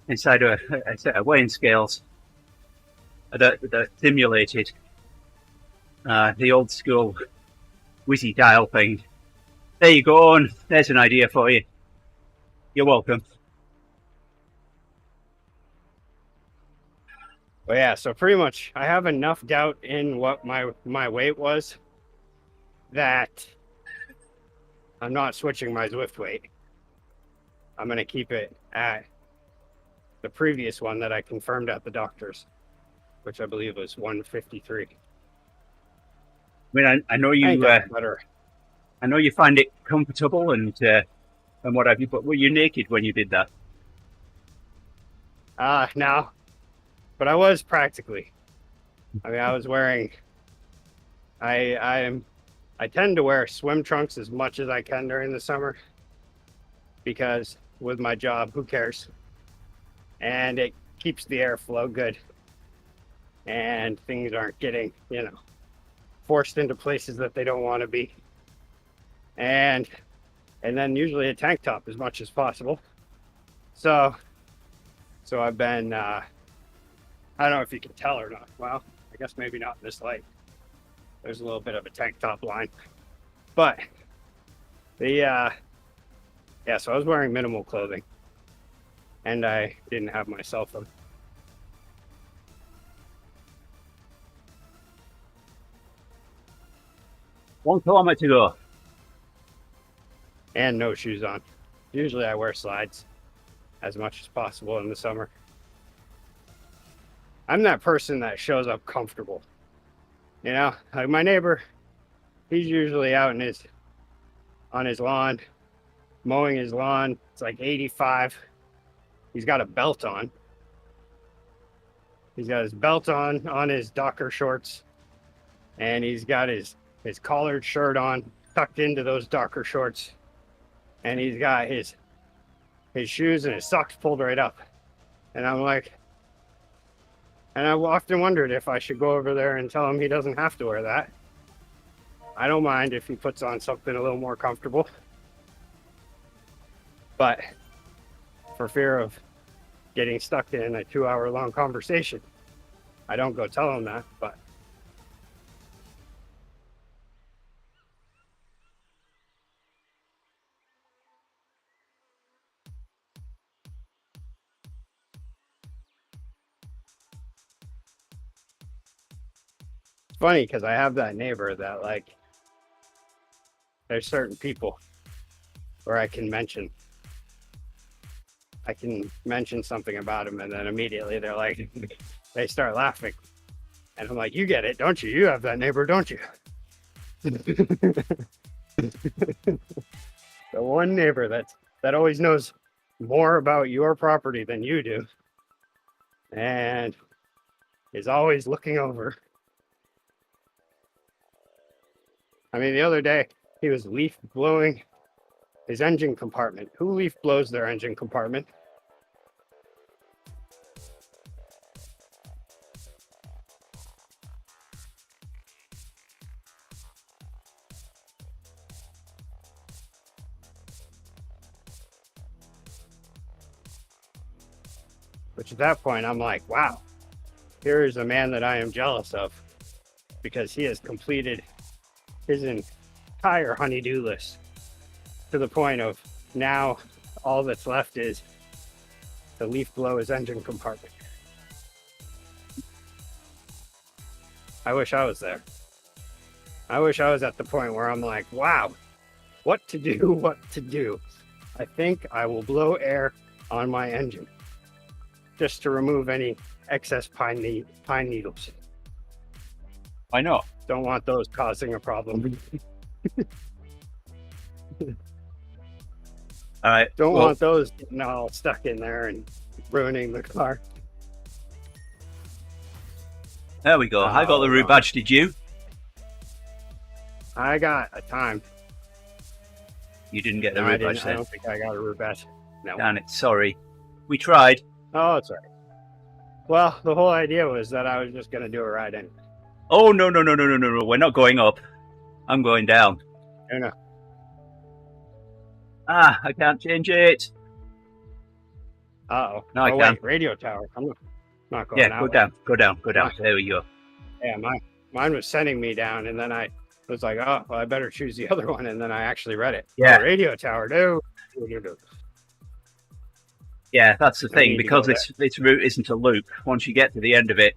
inside a set of weighing scales that simulated the old school whizzy dial thing. There you go, on. There's an idea for you. You're welcome. Well, yeah, so pretty much I have enough doubt in what my weight was that I'm not switching my Zwift weight. I'm going to keep it at the previous one that I confirmed at the doctor's, which I believe was 153. I mean, I know you better. I know you find it comfortable and what have you, but were you naked when you did that? No, but I was practically. I mean, I was wearing. I tend to wear swim trunks as much as I can during the summer because with my job, who cares? And it keeps the airflow good, and things aren't getting, forced into places that they don't want to be. And then usually a tank top as much as possible. So I've been, I don't know if you can tell or not. Well, I guess maybe not in this light. There's a little bit of a tank top line. But so I was wearing minimal clothing. And I didn't have my cell phone. One kilometer to go. And no shoes on. Usually I wear slides as much as possible in the summer. I'm that person that shows up comfortable. Like my neighbor, he's usually out on his lawn, mowing his lawn. It's like 85. He's got a belt on. He's got his belt on his Docker shorts, and he's got his collared shirt on, tucked into those Docker shorts, and he's got his shoes and his socks pulled right up. And I'm like, and I've often wondered if I should go over there and tell him he doesn't have to wear that. I don't mind if he puts on something a little more comfortable. But for fear of getting stuck in a 2-hour-long conversation, I don't go tell him that, but it's funny because I have that neighbor that, like, there's certain people where I can mention something about him, and then immediately they're like, they start laughing. And I'm like, you get it, don't you? You have that neighbor, don't you? The one neighbor that always knows more about your property than you do, and is always looking over. I mean, the other day, he was leaf blowing his engine compartment. Who leaf blows their engine compartment? Which at that point, I'm like, wow, here is a man that I am jealous of, because he has completed his entire honey-do list to the point of now all that's left is to leaf blow his engine compartment. I wish I was there. I wish I was at the point where I'm like, wow, what to do. I think I will blow air on my engine just to remove any excess pine needles. Why not? Don't want those causing a problem. All right. Don't want those getting all stuck in there and ruining the car. There we go. I got the route badge. Did you? I got a time. You didn't get the No, route badge I then. don't think I got a route badge. No. Damn it. Sorry. We tried. Oh, it's all right. Well, the whole idea was that I was just going to do a ride anyway. Oh, no, no, no, no, no, no, no. We're not going up. I'm going down. I know. Ah, I can't change it. Uh-oh. No, I oh, can. wait, radio tower. I'm not going Yeah, that go way. down, go down, go down. Right. There we go. Yeah, mine was sending me down, and then I was like, oh, well, I better choose the other one, and then I actually read it. Yeah. Oh, radio tower, no. Yeah, that's the I thing, need to because go this route isn't a loop. Once you get to the end of it,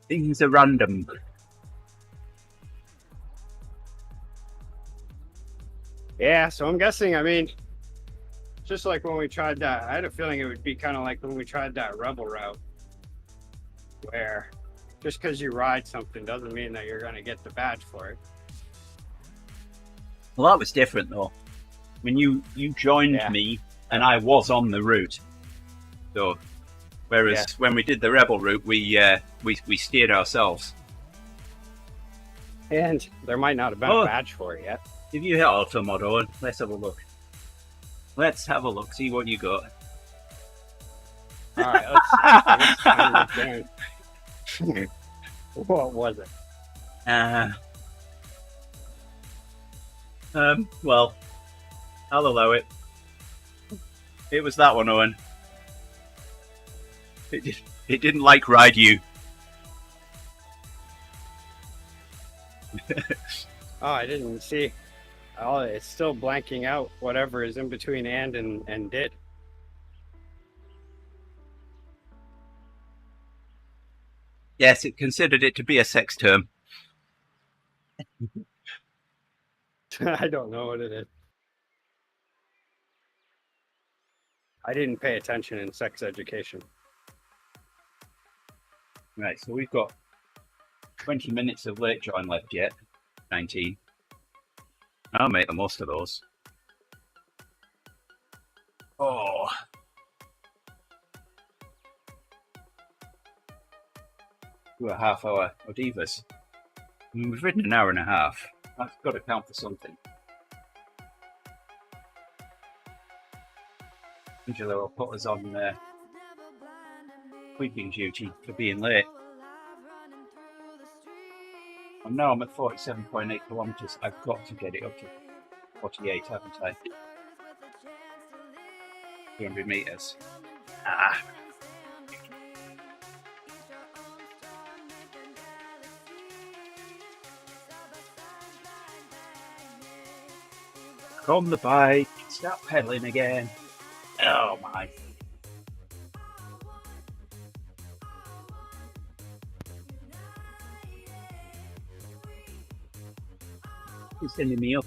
things are random. Yeah, so I'm guessing, I mean, just like when we tried that, I had a feeling it would be kind of like when we tried that rebel route, where just because you ride something doesn't mean that you're going to get the badge for it. Well, that was different though. When you joined me and I was on the route. So, whereas when we did the rebel route, we steered ourselves. And there might not have been a badge for it yet. If you hit auto mode on, let's have a look. Let's have a look, see what you got. All right, let's what was it? Well, I'll allow it. It was that one, Owen. It didn't like ride you. Oh, I didn't see. Oh, it's still blanking out whatever is in between and did. Yes, it considered it to be a sex term. I don't know what it is. I didn't pay attention in sex education. Right, so we've got 20 minutes of late join left yet. 19. I'll make the most of those. Oh. Do a half hour Odivas. I mean, we've ridden an hour and a half. That's got to count for something. Angela will put us on sweeping duty for being late. And now I'm at 47.8 kilometres. I've got to get it up to 48, haven't I? 200 metres. Ah. On the bike, start pedaling again. Oh my. He's sending me up.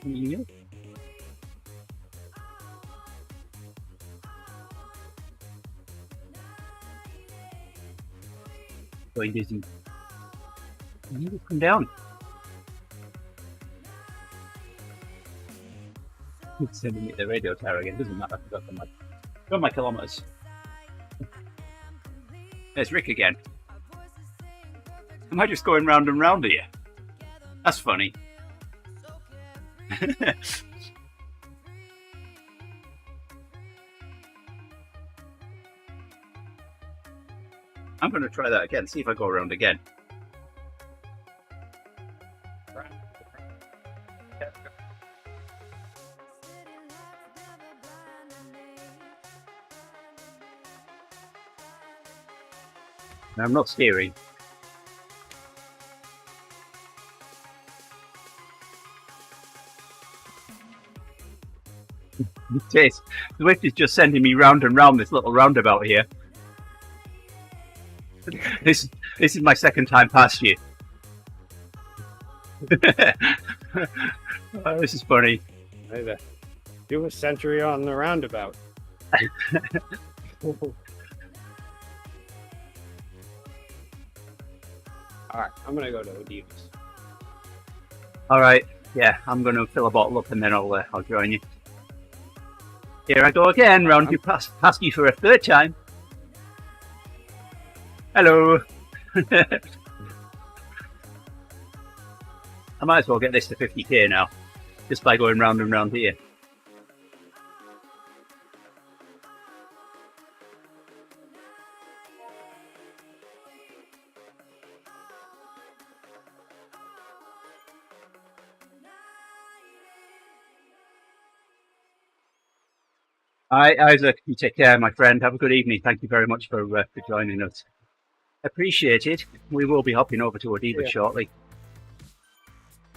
Sending me up. Going dizzy. You need to come down. He's sending me the radio tower again. Doesn't matter. I've got my kilometres. There's Rick again. Am I just going round and round here? That's funny. I'm going to try that again. See if I go around again. Now, I'm not steering. Swift is just sending me round and round this little roundabout here. This is my second time past you. Oh, this is funny. Do a century on the roundabout. All right, I'm gonna go to Odivas. All right, yeah, I'm gonna fill a bottle up and then I'll join you. Here I go again, round you past you for a third time. Hello. I might as well get this to 50k now, just by going round and round here. Isaac, you take care, my friend. Have a good evening. Thank you very much for joining us. Appreciate it. We will be hopping over to Odiva shortly.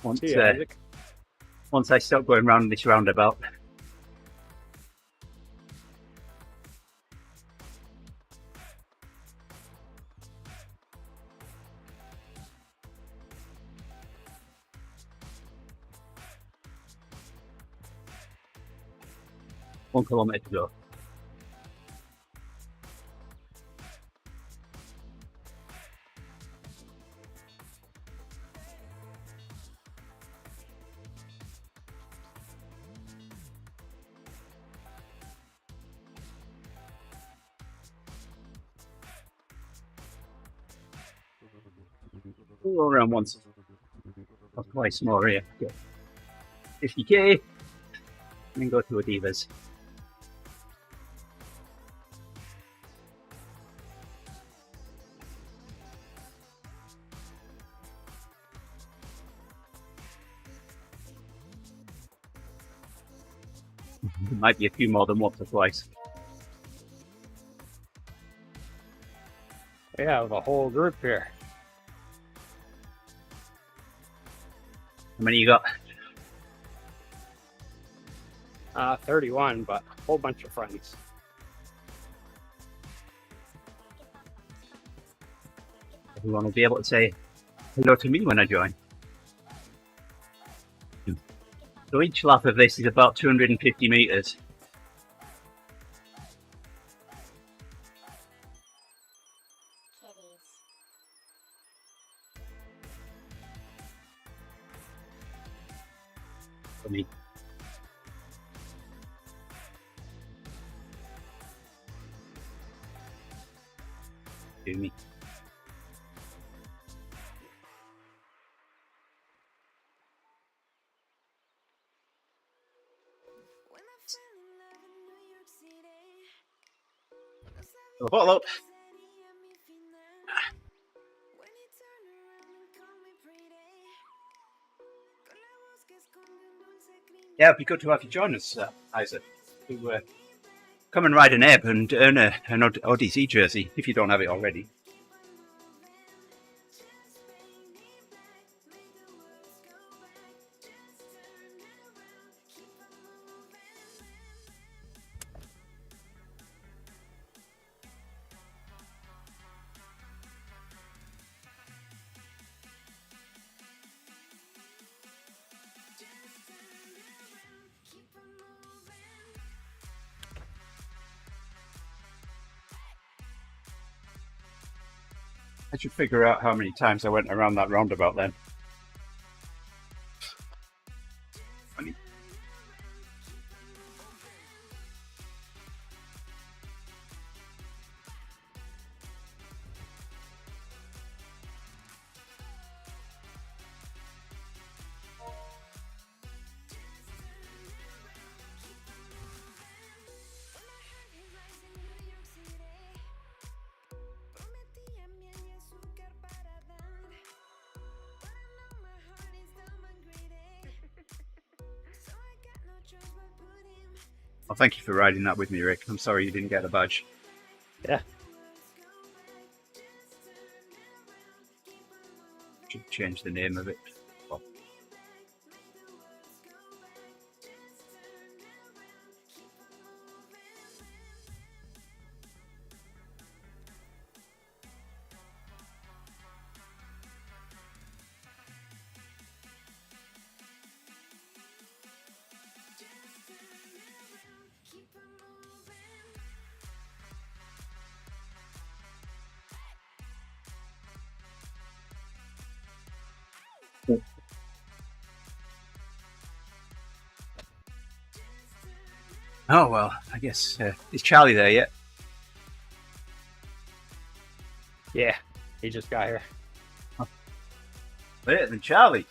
Once I stop going round this roundabout. One kilometre to go. We'll go around once or twice more here. Get 50k, and then go to Adivas. There might be a few more than once or twice. We have a whole group here. How many you got? 31, but a whole bunch of friends. Everyone will be able to say hello to me when I join. So each lap of this is about 250 metres. For me. Do me. A bottle up. Yeah, it'd be good to have you join us, Isaac. To come and ride an ebb and earn an ODZ jersey if you don't have it already. I should figure out how many times I went around that roundabout then. Funny. Well, thank you for riding that with me, Rick. I'm sorry you didn't get a badge. Yeah. Should change the name of it. Well, oh, well, I guess, is Charlie there yet? Yeah, he just got here. Later than Charlie.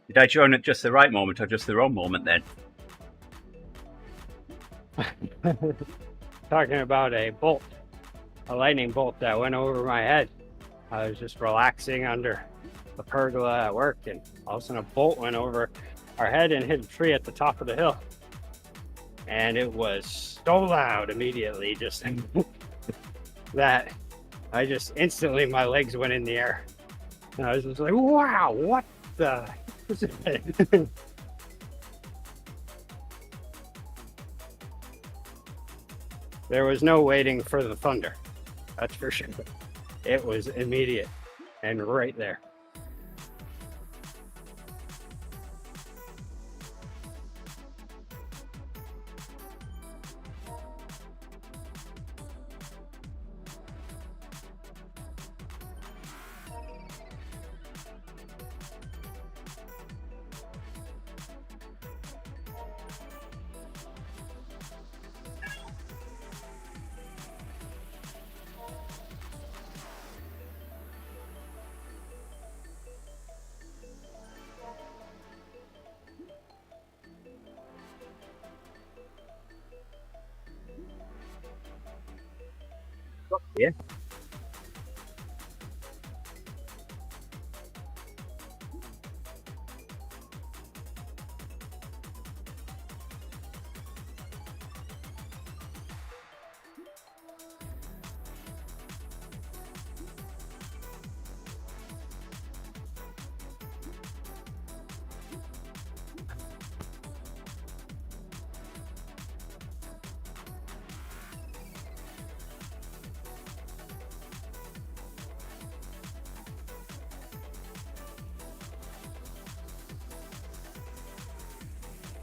Did I join at just the right moment or just the wrong moment then? Talking about a lightning bolt that went over my head. I was just relaxing under the pergola at work, and all of a sudden a bolt went over our head and hit a tree at the top of the hill. And it was so loud immediately, just that I just instantly, my legs went in the air. And I was just like, wow, what the was it? There was no waiting for the thunder, that's for sure. It was immediate and right there. Yeah.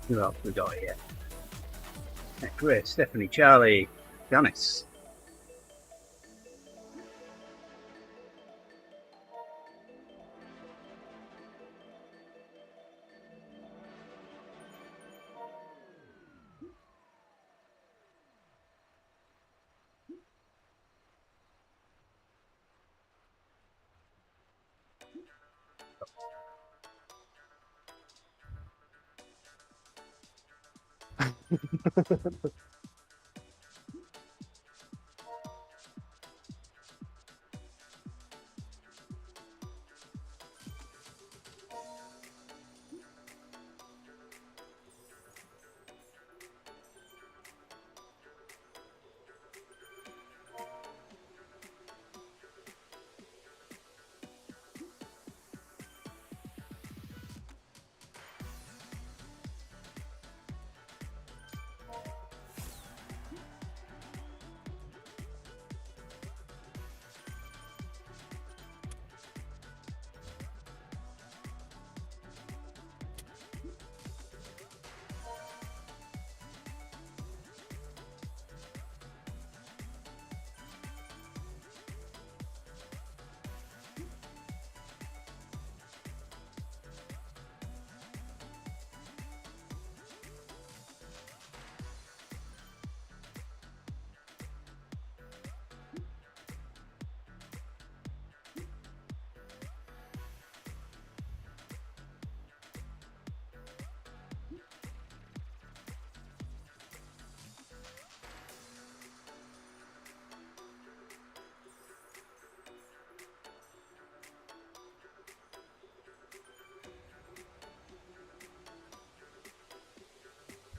Who else we got here? Chris, Stephanie, Charlie, Janice.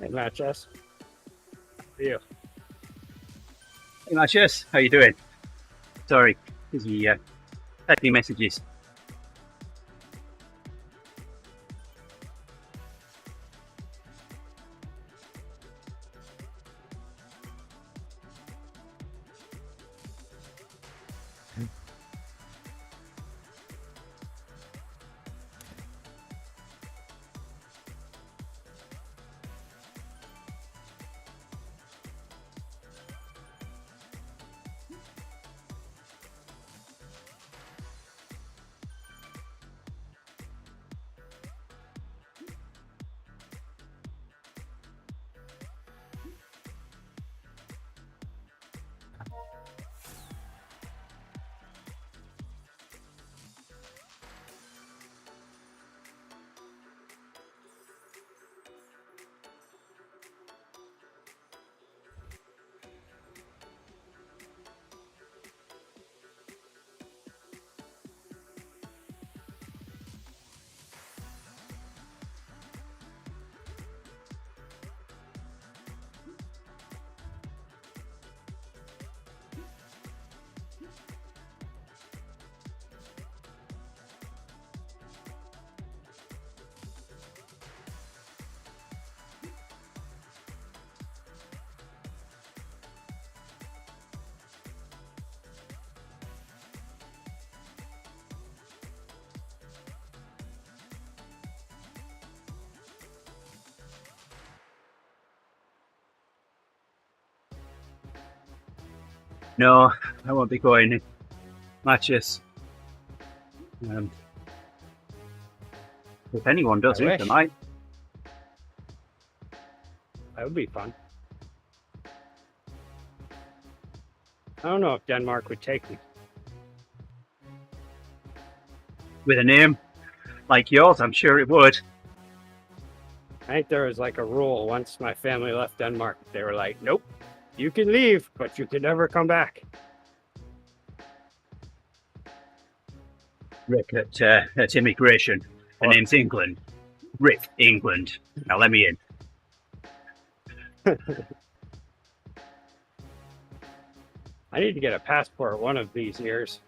Hey, Matches. How are you? Hey, Matches, how you doing? Sorry, busy typing messages. No, I won't be going in matches. If anyone does I it wish. tonight, That would be fun. I don't know if Denmark would take me. with a name like yours, I'm sure it would. I think there was like a rule once my family left Denmark. They were like, nope, you can leave, but you can never come back. Rick at immigration. The name's England. Rick, England. Now let me in. I need to get a passport one of these years.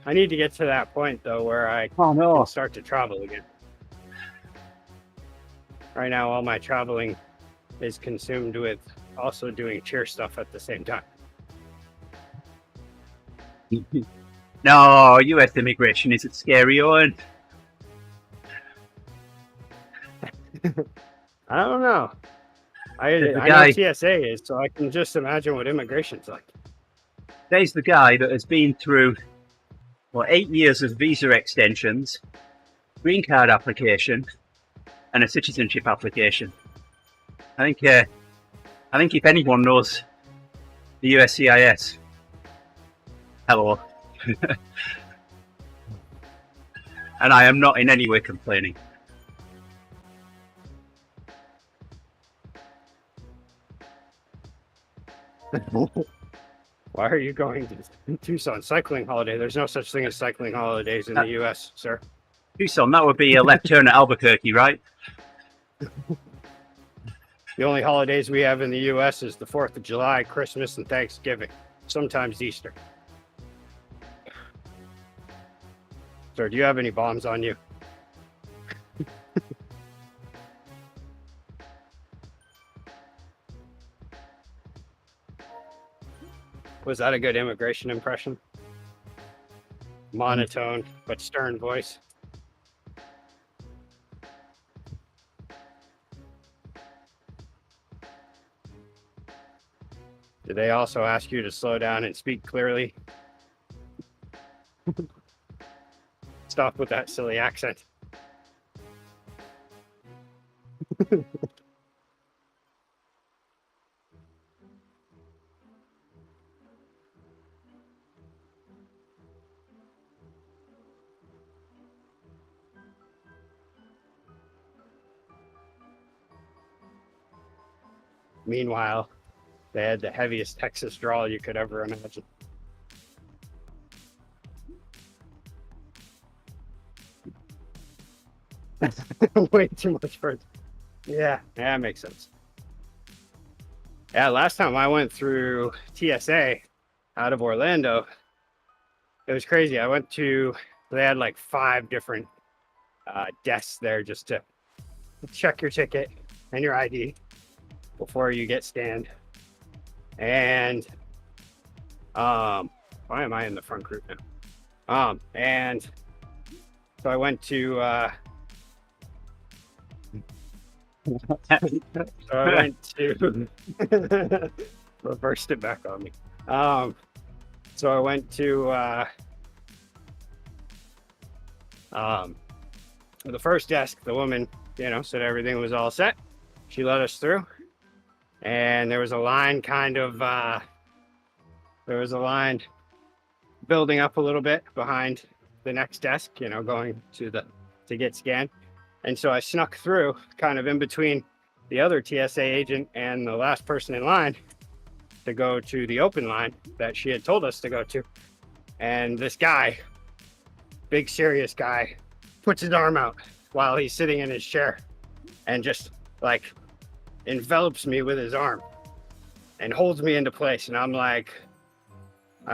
I need to get to that point though where I Oh no. can start to travel again. Right now, all my traveling is consumed with also doing cheer stuff at the same time. No, US immigration isn't scary, Owen. I don't know. I There's a know guy- TSA is, so I can just imagine what immigration's like. There's the guy that has been through 8 years of visa extensions, green card application, and a citizenship application. I think if anyone knows the USCIS, hello. And I am not in any way complaining. Why are you going to Tucson cycling holiday? There's no such thing as cycling holidays in the US, sir. Tucson, that would be a left turn at Albuquerque, right? The only holidays we have in the US is the 4th of July, Christmas, and Thanksgiving. Sometimes Easter. Sir, do you have any bombs on you? Was that a good immigration impression? Monotone, but stern voice. Did they also ask you to slow down and speak clearly? Stop with that silly accent. Meanwhile, they had the heaviest Texas drawl you could ever imagine. Way too much for it. Yeah, that makes sense. Yeah, last time I went through TSA out of Orlando, it was crazy. They had like 5 different desks there just to check your ticket and your ID before you get scanned. And why am I in the front group now? And so I went to reversed it back on me. So I went to the first desk. The woman, said everything was all set. She let us through, and there was a line building up a little bit behind the next desk, going to get scanned. And so I snuck through kind of in between the other TSA agent and the last person in line to go to the open line that she had told us to go to. And this guy, big serious guy, puts his arm out while he's sitting in his chair and just like envelops me with his arm and holds me into place. And I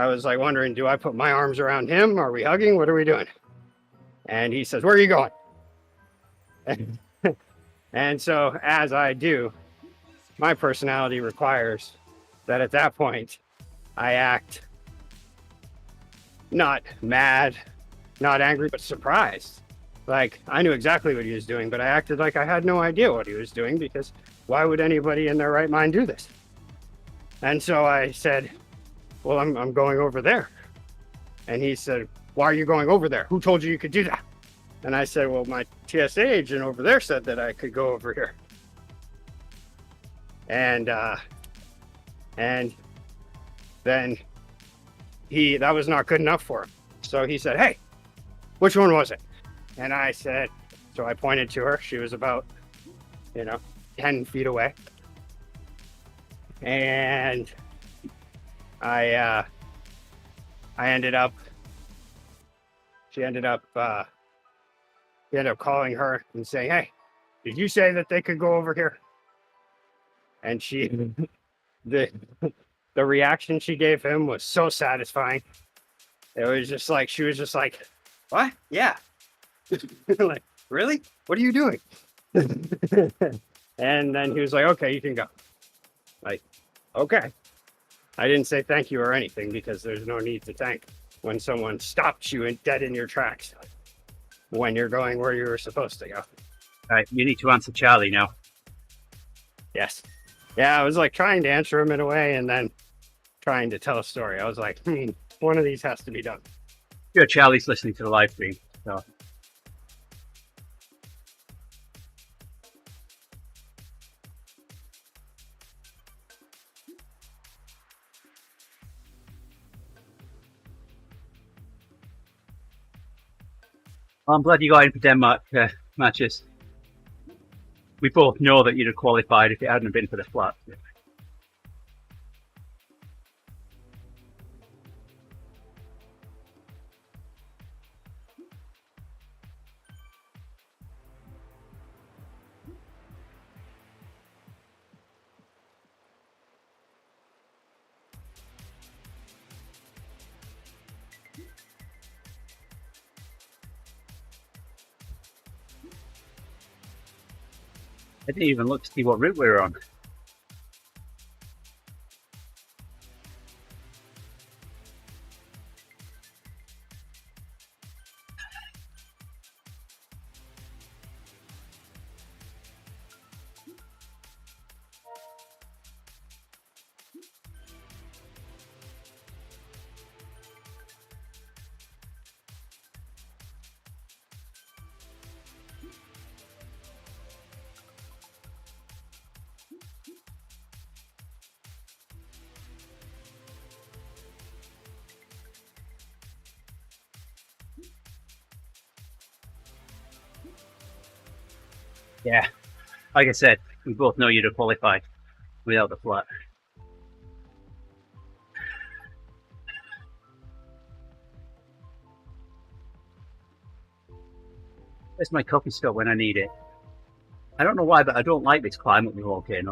was like wondering, do I put my arms around him? Are we hugging? What are we doing? And he says, "Where are you going?" And so as I do, my personality requires that at that point I act not mad, not angry, but surprised. Like I knew exactly what he was doing, but I acted like I had no idea what he was doing, because why would anybody in their right mind do this? And so I said, well, I'm going over there. And he said, why are you going over there? Who told you could do that? And I said, well, my TSA agent over there said that I could go over here. And then that was not good enough for him. So he said, hey, which one was it? And I said, so I pointed to her. She was about, 10 feet away. And she ended up calling her and saying, hey, did you say that they could go over here? And the reaction she gave him was so satisfying. It was just like, she was just like, what? Yeah. Like, really? What are you doing? And then he was like, okay, you can go. Like, okay. I didn't say thank you or anything because there's no need to thank when someone stopped you dead in your tracks when you're going where you were supposed to go. All right, you need to answer Charlie now. Yes. Yeah, I was like trying to answer him in a way and then trying to tell a story. I was like, one of these has to be done. Sure, Charlie's listening to the live stream. So. I'm glad you got in for Denmark matches. We both know that you'd have qualified if it hadn't been for the flat. I didn't even look to see what route we were on. Yeah, like I said, we both know you'd have qualified without the flat. Where's my coffee stop when I need it? I don't know why, but I don't like this climate we walk in.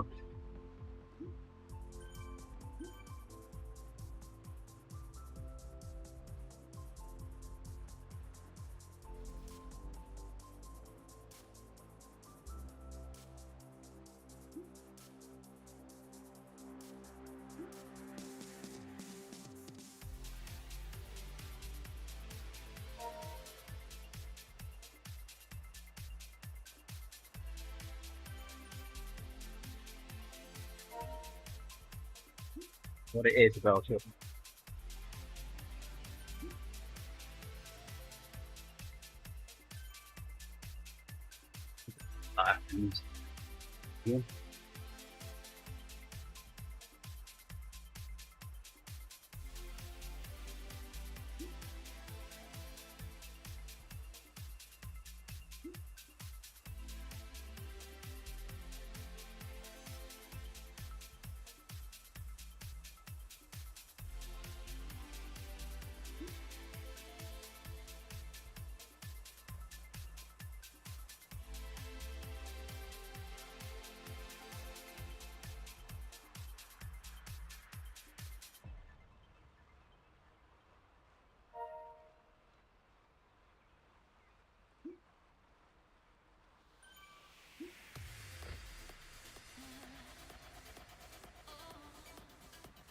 What it is about it. Yeah.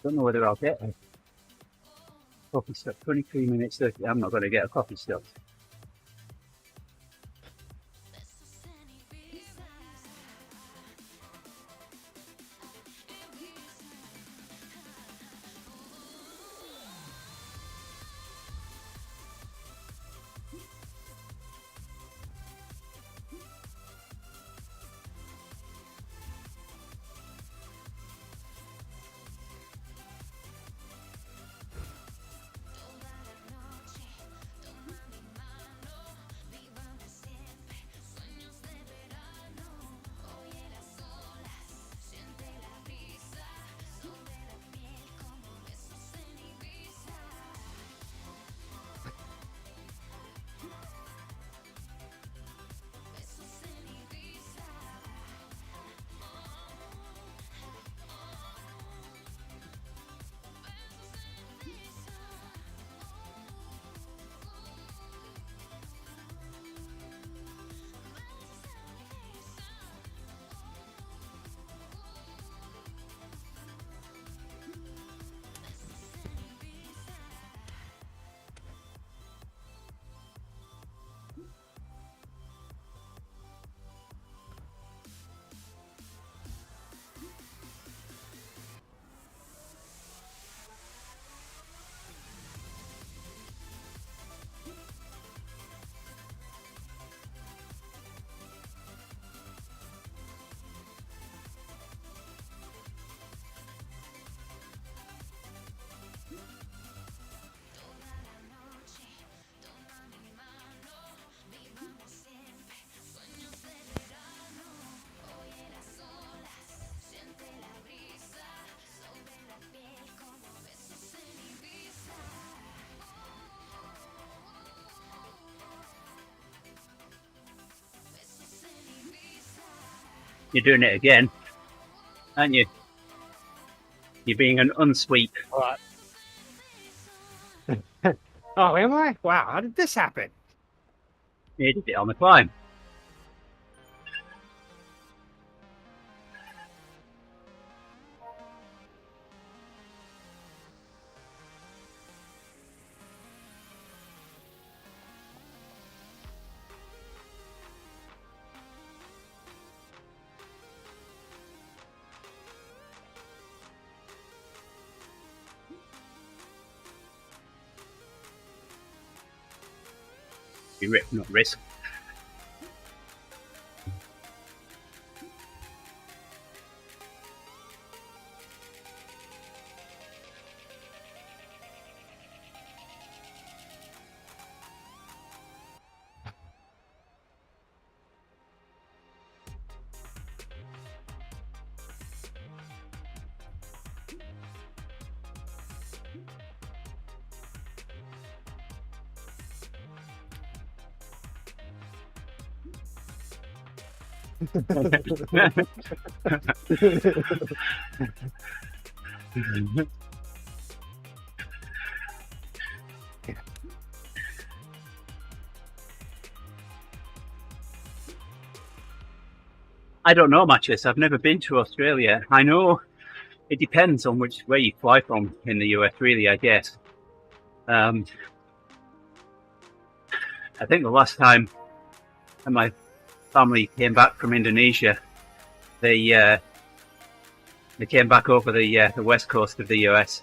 Don't know whether I'll get a coffee stop. 23 minutes 30. I'm not going to get a coffee stop. You're doing it again, aren't you? You're being an unsweet. What? Oh, am I? Wow, how did this happen? You did it on the climb. You rip, not risk. I don't know, Matches. I've never been to Australia. I know it depends on where you fly from in the US, really, I guess. I think the last time my family came back from Indonesia, they came back over the west coast of the US.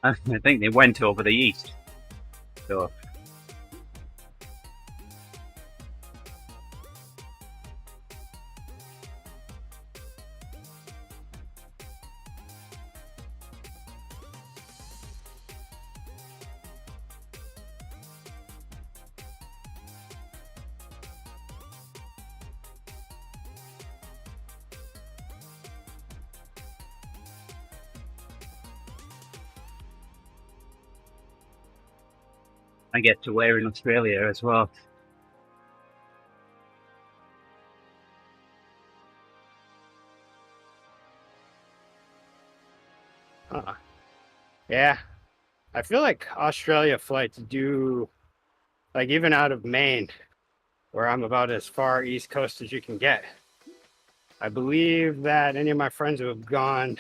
I think they went over the east. So I get to wear in Australia as well. Yeah, I feel like Australia flights do, like even out of Maine, where I'm about as far east coast as you can get. I believe that any of my friends who have gone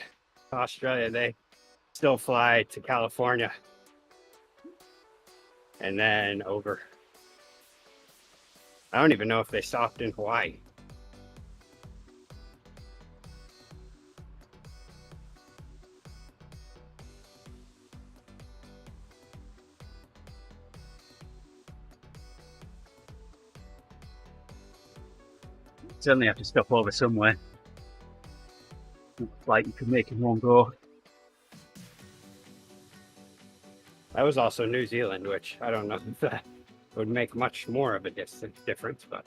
to Australia, they still fly to California and then over. I don't even know if they stopped in Hawaii. Certainly have to stop over somewhere. Like you can make in one go. That was also New Zealand, which I don't know if that would make much more of a difference, but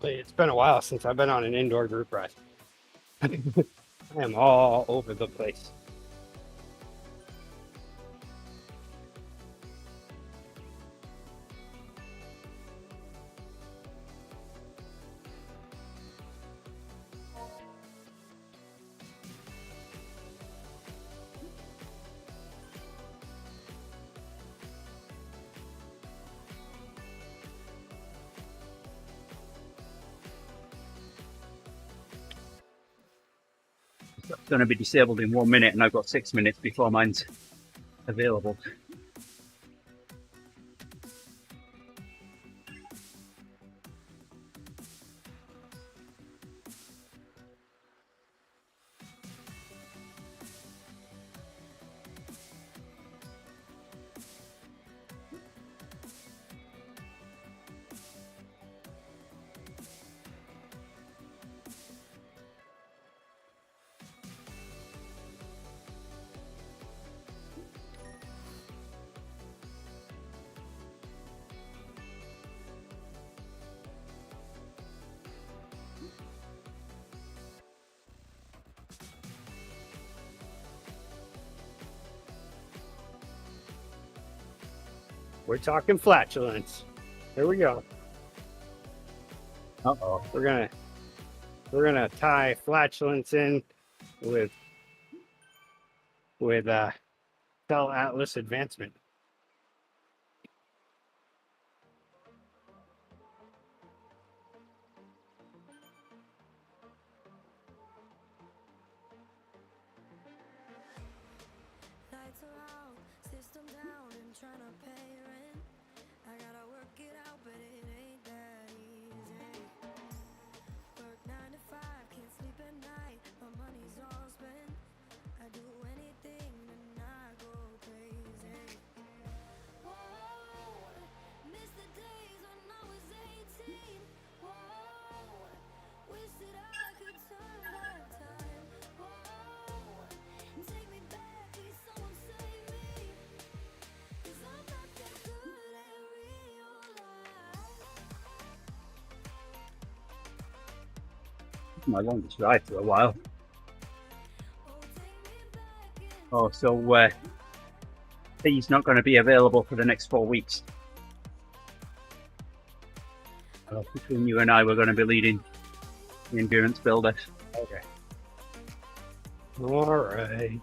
it's been a while since I've been on an indoor group ride. I am all over the place. It's going to be disabled in 1 minute, and I've got 6 minutes before mine's available. We're talking flatulence. Here we go. Uh-oh. We're gonna tie flatulence in with cell atlas advancement. Lights are out, system down, and trying to pay rent. I gotta work it out, but it ain't that easy. Work 9 to 5, can't sleep at night. My money's all spent. I do anything to not go crazy. Whoa, miss the days when I was 18. Whoa, wish that I could turn back time. Whoa, take me back, please someone save me. 'Cause I'm not that good at real life. My longest ride for a while. Oh, take me back and Oh, so he's not going to be available for the next 4 weeks. Between you and I, we're going to be leading the endurance builder. Okay. All right.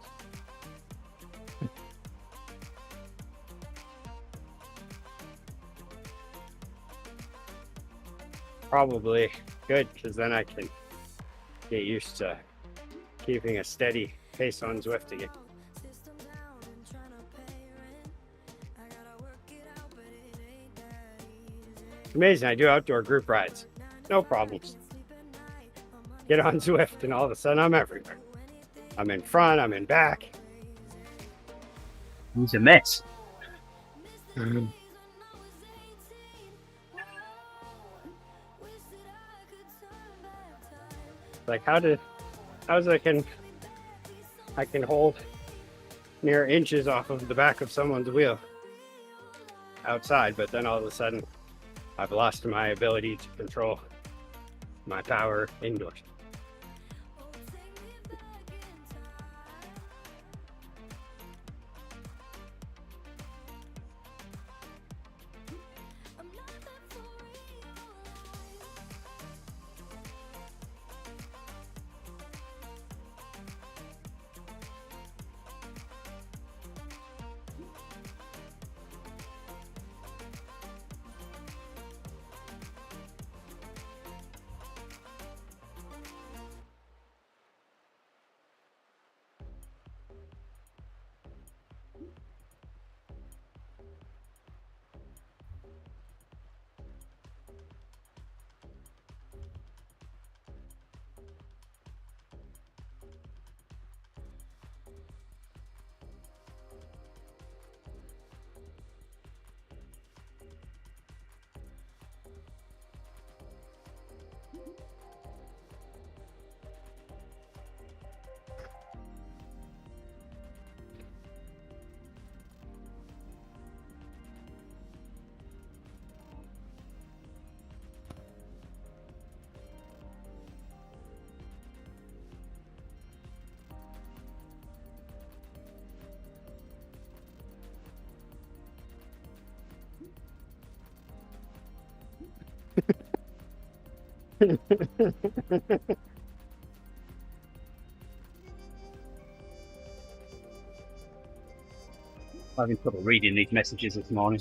Probably good, because then I can get used to keeping a steady pace on Zwift again. system down and trying to pay rent. I gotta work it out, but it ain't that easy. It's amazing. I do outdoor group rides. No problems. Sleep at night, my money Get on Zwift, and all of a sudden I'm everywhere. I'm in front, I'm in back. He's a mess. days when I was 18. Whoa, wish that I could turn back time. Like how's I can hold mere inches off of the back of someone's wheel outside, but then all of a sudden I've lost my ability to control my power indoors. Oh, take me back in time. I'm not that for real life. I'm having trouble reading these messages this morning.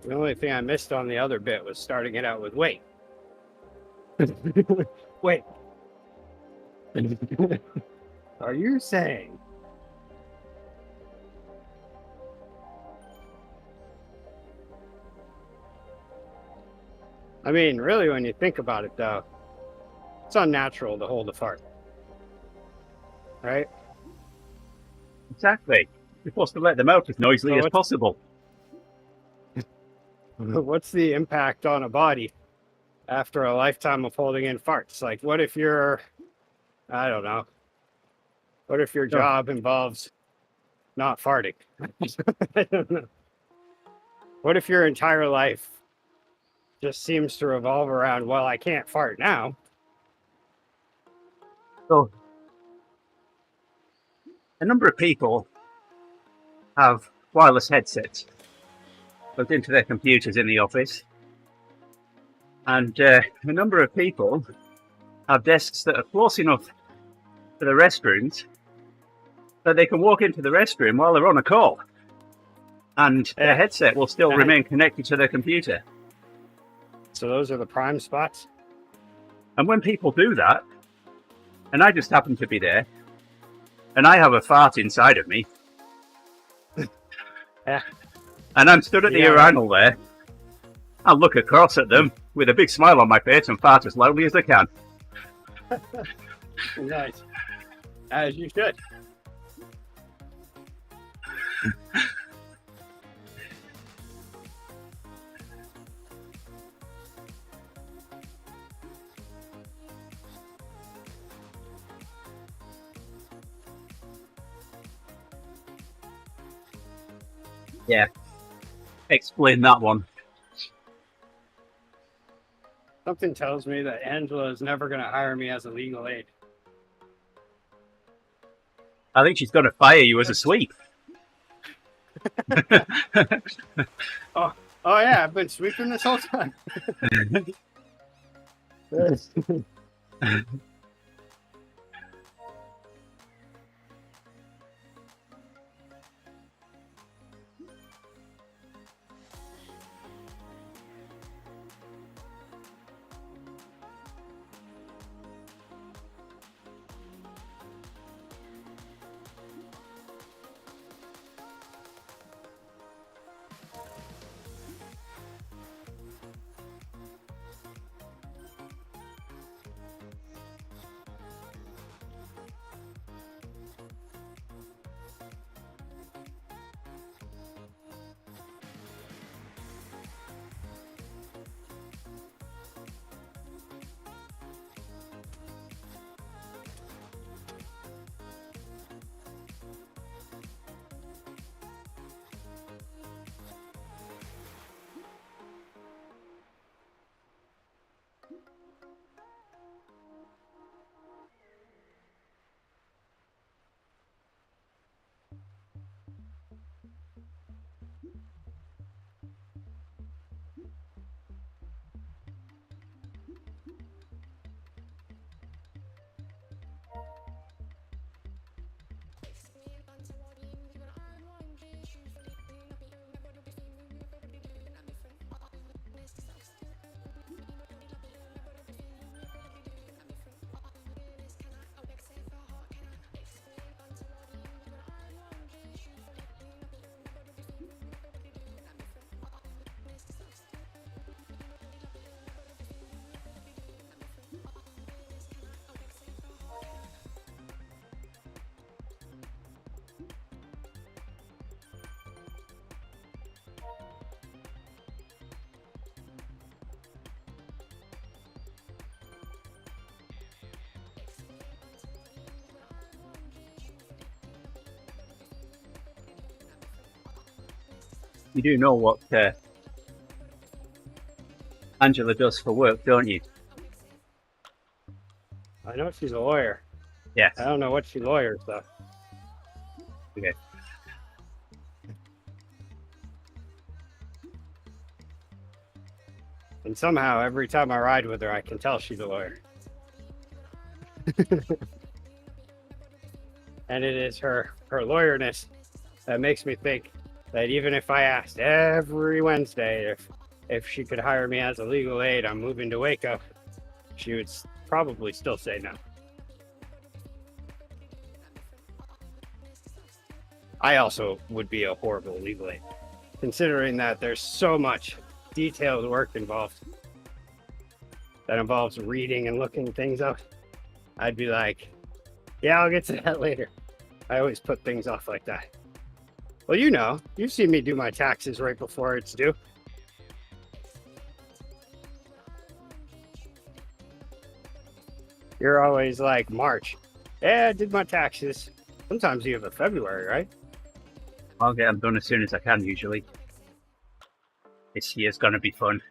The only thing I missed on the other bit was starting it out with wait. Wait. Are you saying? I mean, really, when you think about it, though, it's unnatural to hold a fart. Right? Exactly. You're supposed to let them out as noisily So as possible. What's the impact on a body after a lifetime of holding in farts? Like, what if you're, I don't know, what if your job involves not farting? I don't know. What if your entire life just seems to revolve around, well, I can't fart now? So, a number of people have wireless headsets plugged into their computers in the office, and a number of people have desks that are close enough to the restrooms that they can walk into the restroom while they're on a call, and their headset will still remain connected to their computer. So those are the prime spots? And when people do that, and I just happen to be there, and I have a fart inside of me, Yeah. and I'm stood at the urinal there, I'll look across at them with a big smile on my face and fart as loudly as I can. Nice. As you should. Yeah. Explain that one. Something tells me that Angela is never going to hire me as a legal aid. I think she's going to fire you as a sweep. Oh yeah, I've been sweeping this whole time. You do know what Angela does for work, don't you? I know she's a lawyer. Yes. I don't know what she lawyers though. Okay. And somehow every time I ride with her, I can tell she's a lawyer. And it is her lawyerness that makes me think that even if I asked every Wednesday if she could hire me as a legal aid on moving to Waco, she would probably still say no. I also would be a horrible legal aid, considering that there's so much detailed work involved that involves reading and looking things up. I'd be like, yeah, I'll get to that later. I always put things off like that. Well, you know, you've seen me do my taxes right before it's due. You're always like, March. Yeah, I did my taxes. Sometimes you have a February, right? I'll get them done as soon as I can, usually. This year's going to be fun.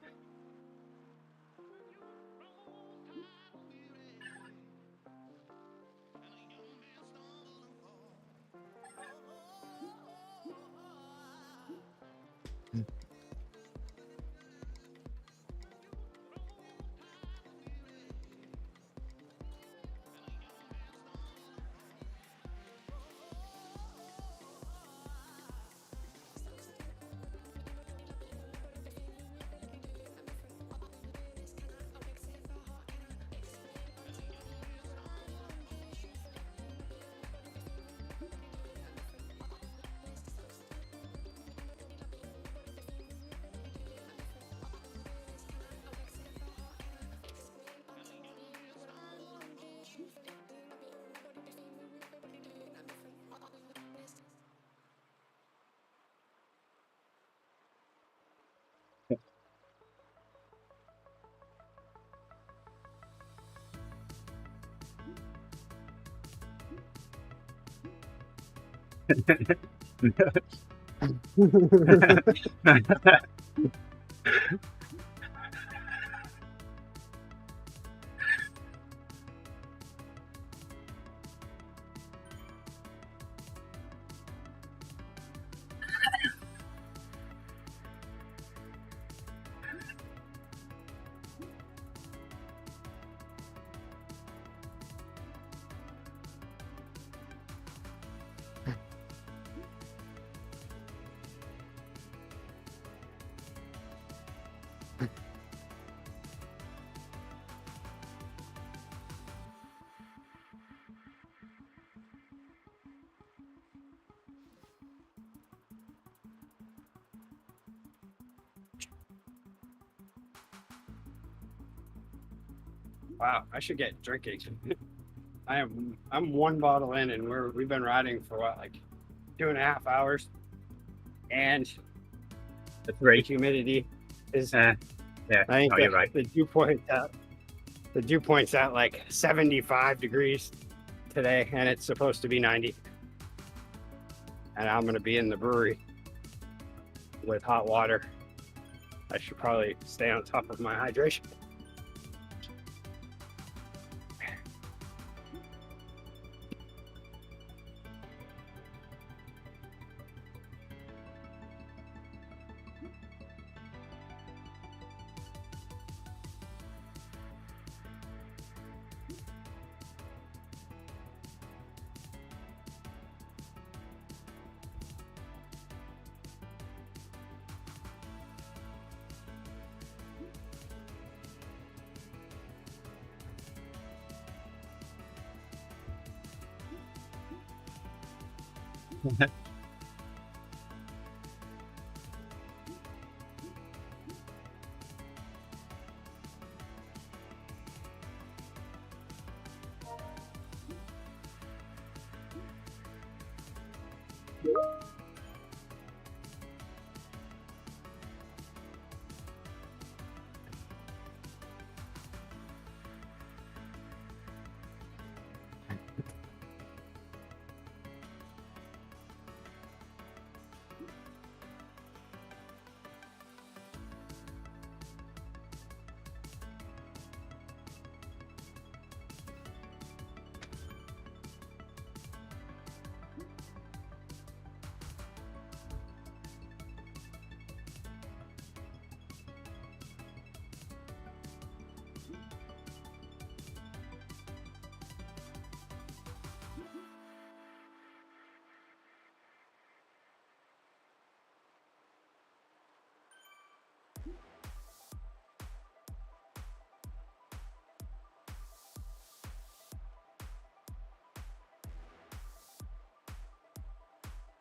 Wow, I should get drinking. I'm one bottle in, and we've been riding for what, like 2.5 hours, and The the three. humidity is. Yeah, I think you're right. the dew point's at like 75 degrees today, and it's supposed to be 90. And I'm gonna be in the brewery with hot water. I should probably stay on top of my hydration.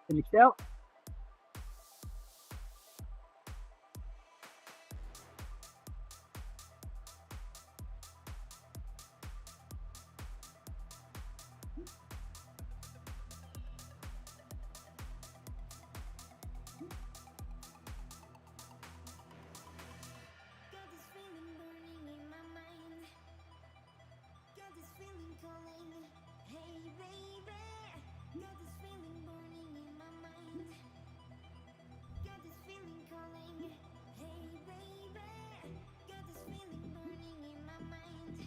Finished out. Got this feeling burning in my mind. Got this feeling calling. Hey baby. Got this feeling burning in my mind. Got this feeling calling. Hey baby. Got this feeling burning in my mind.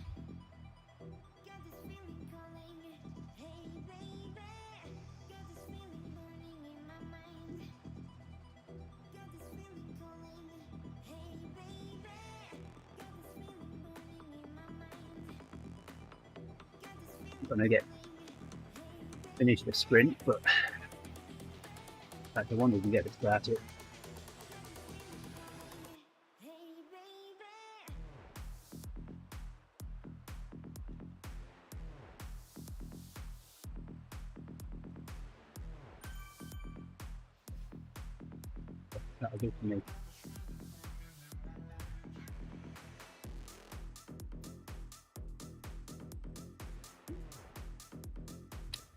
Got this feeling calling. Hey baby. Got this feeling burning in my mind. Got this feeling calling. Hey baby. Got this feeling burning in my mind. Got this feeling I'm gonna finish the sprint, but in fact, I wanted to get it started. hey baby. That'll do for me.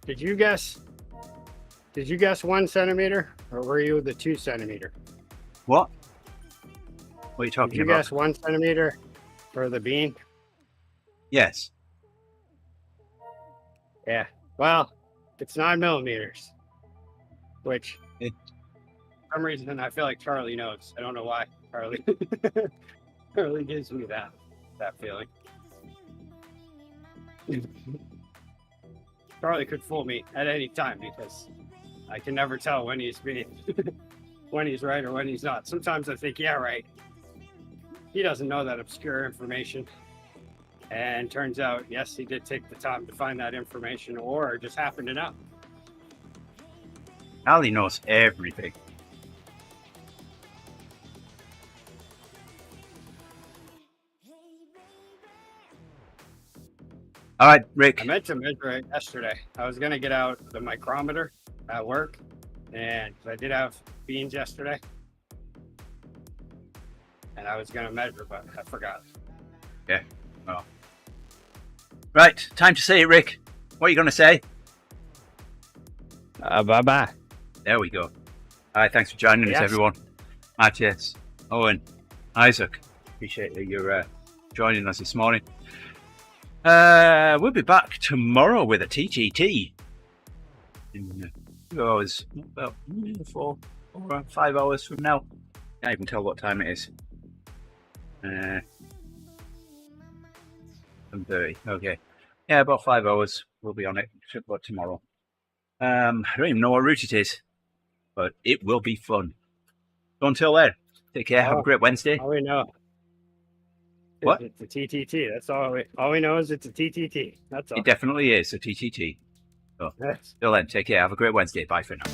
Did you guess 1 centimeter, or were you the 2 centimeter? What? What are you Did talking you about? guess 1 centimeter for the bean? Yes. Yeah. Well, it's 9 millimeters, which It- for some reason I feel like Charlie knows. I don't know why. Charlie Charlie gives me that feeling. Charlie could fool me at any time because I can never tell when he's being when he's right or when he's not. Sometimes I think, yeah, right. He doesn't know that obscure information. And turns out, yes, he did take the time to find that information or just happened to know. Ali knows everything. All right, Rick. I meant to measure it yesterday. I was going to get out the micrometer at work, and 'cause I did have beans yesterday. And I was going to measure, but I forgot. Okay. Well. Right, time to say it, Rick. What are you going to say? Bye-bye. There we go. All right, thanks for joining us, Yes. everyone. Matthias, Owen, Isaac, appreciate that you're joining us this morning. We'll be back tomorrow with a TTT in 2 hours, about 4 or 5 hours from now. Can't even tell what time it is. 7:30. Okay. Yeah, about 5 hours. We'll be on it tomorrow. I don't even know what route it is, but it will be fun. So until then, take care. Have a great Wednesday. All we know. What? It's a TTT. That's all we know is it's a TTT. That's all. It definitely is a TTT. So Yes. till then, take care. Have a great Wednesday. Bye for now.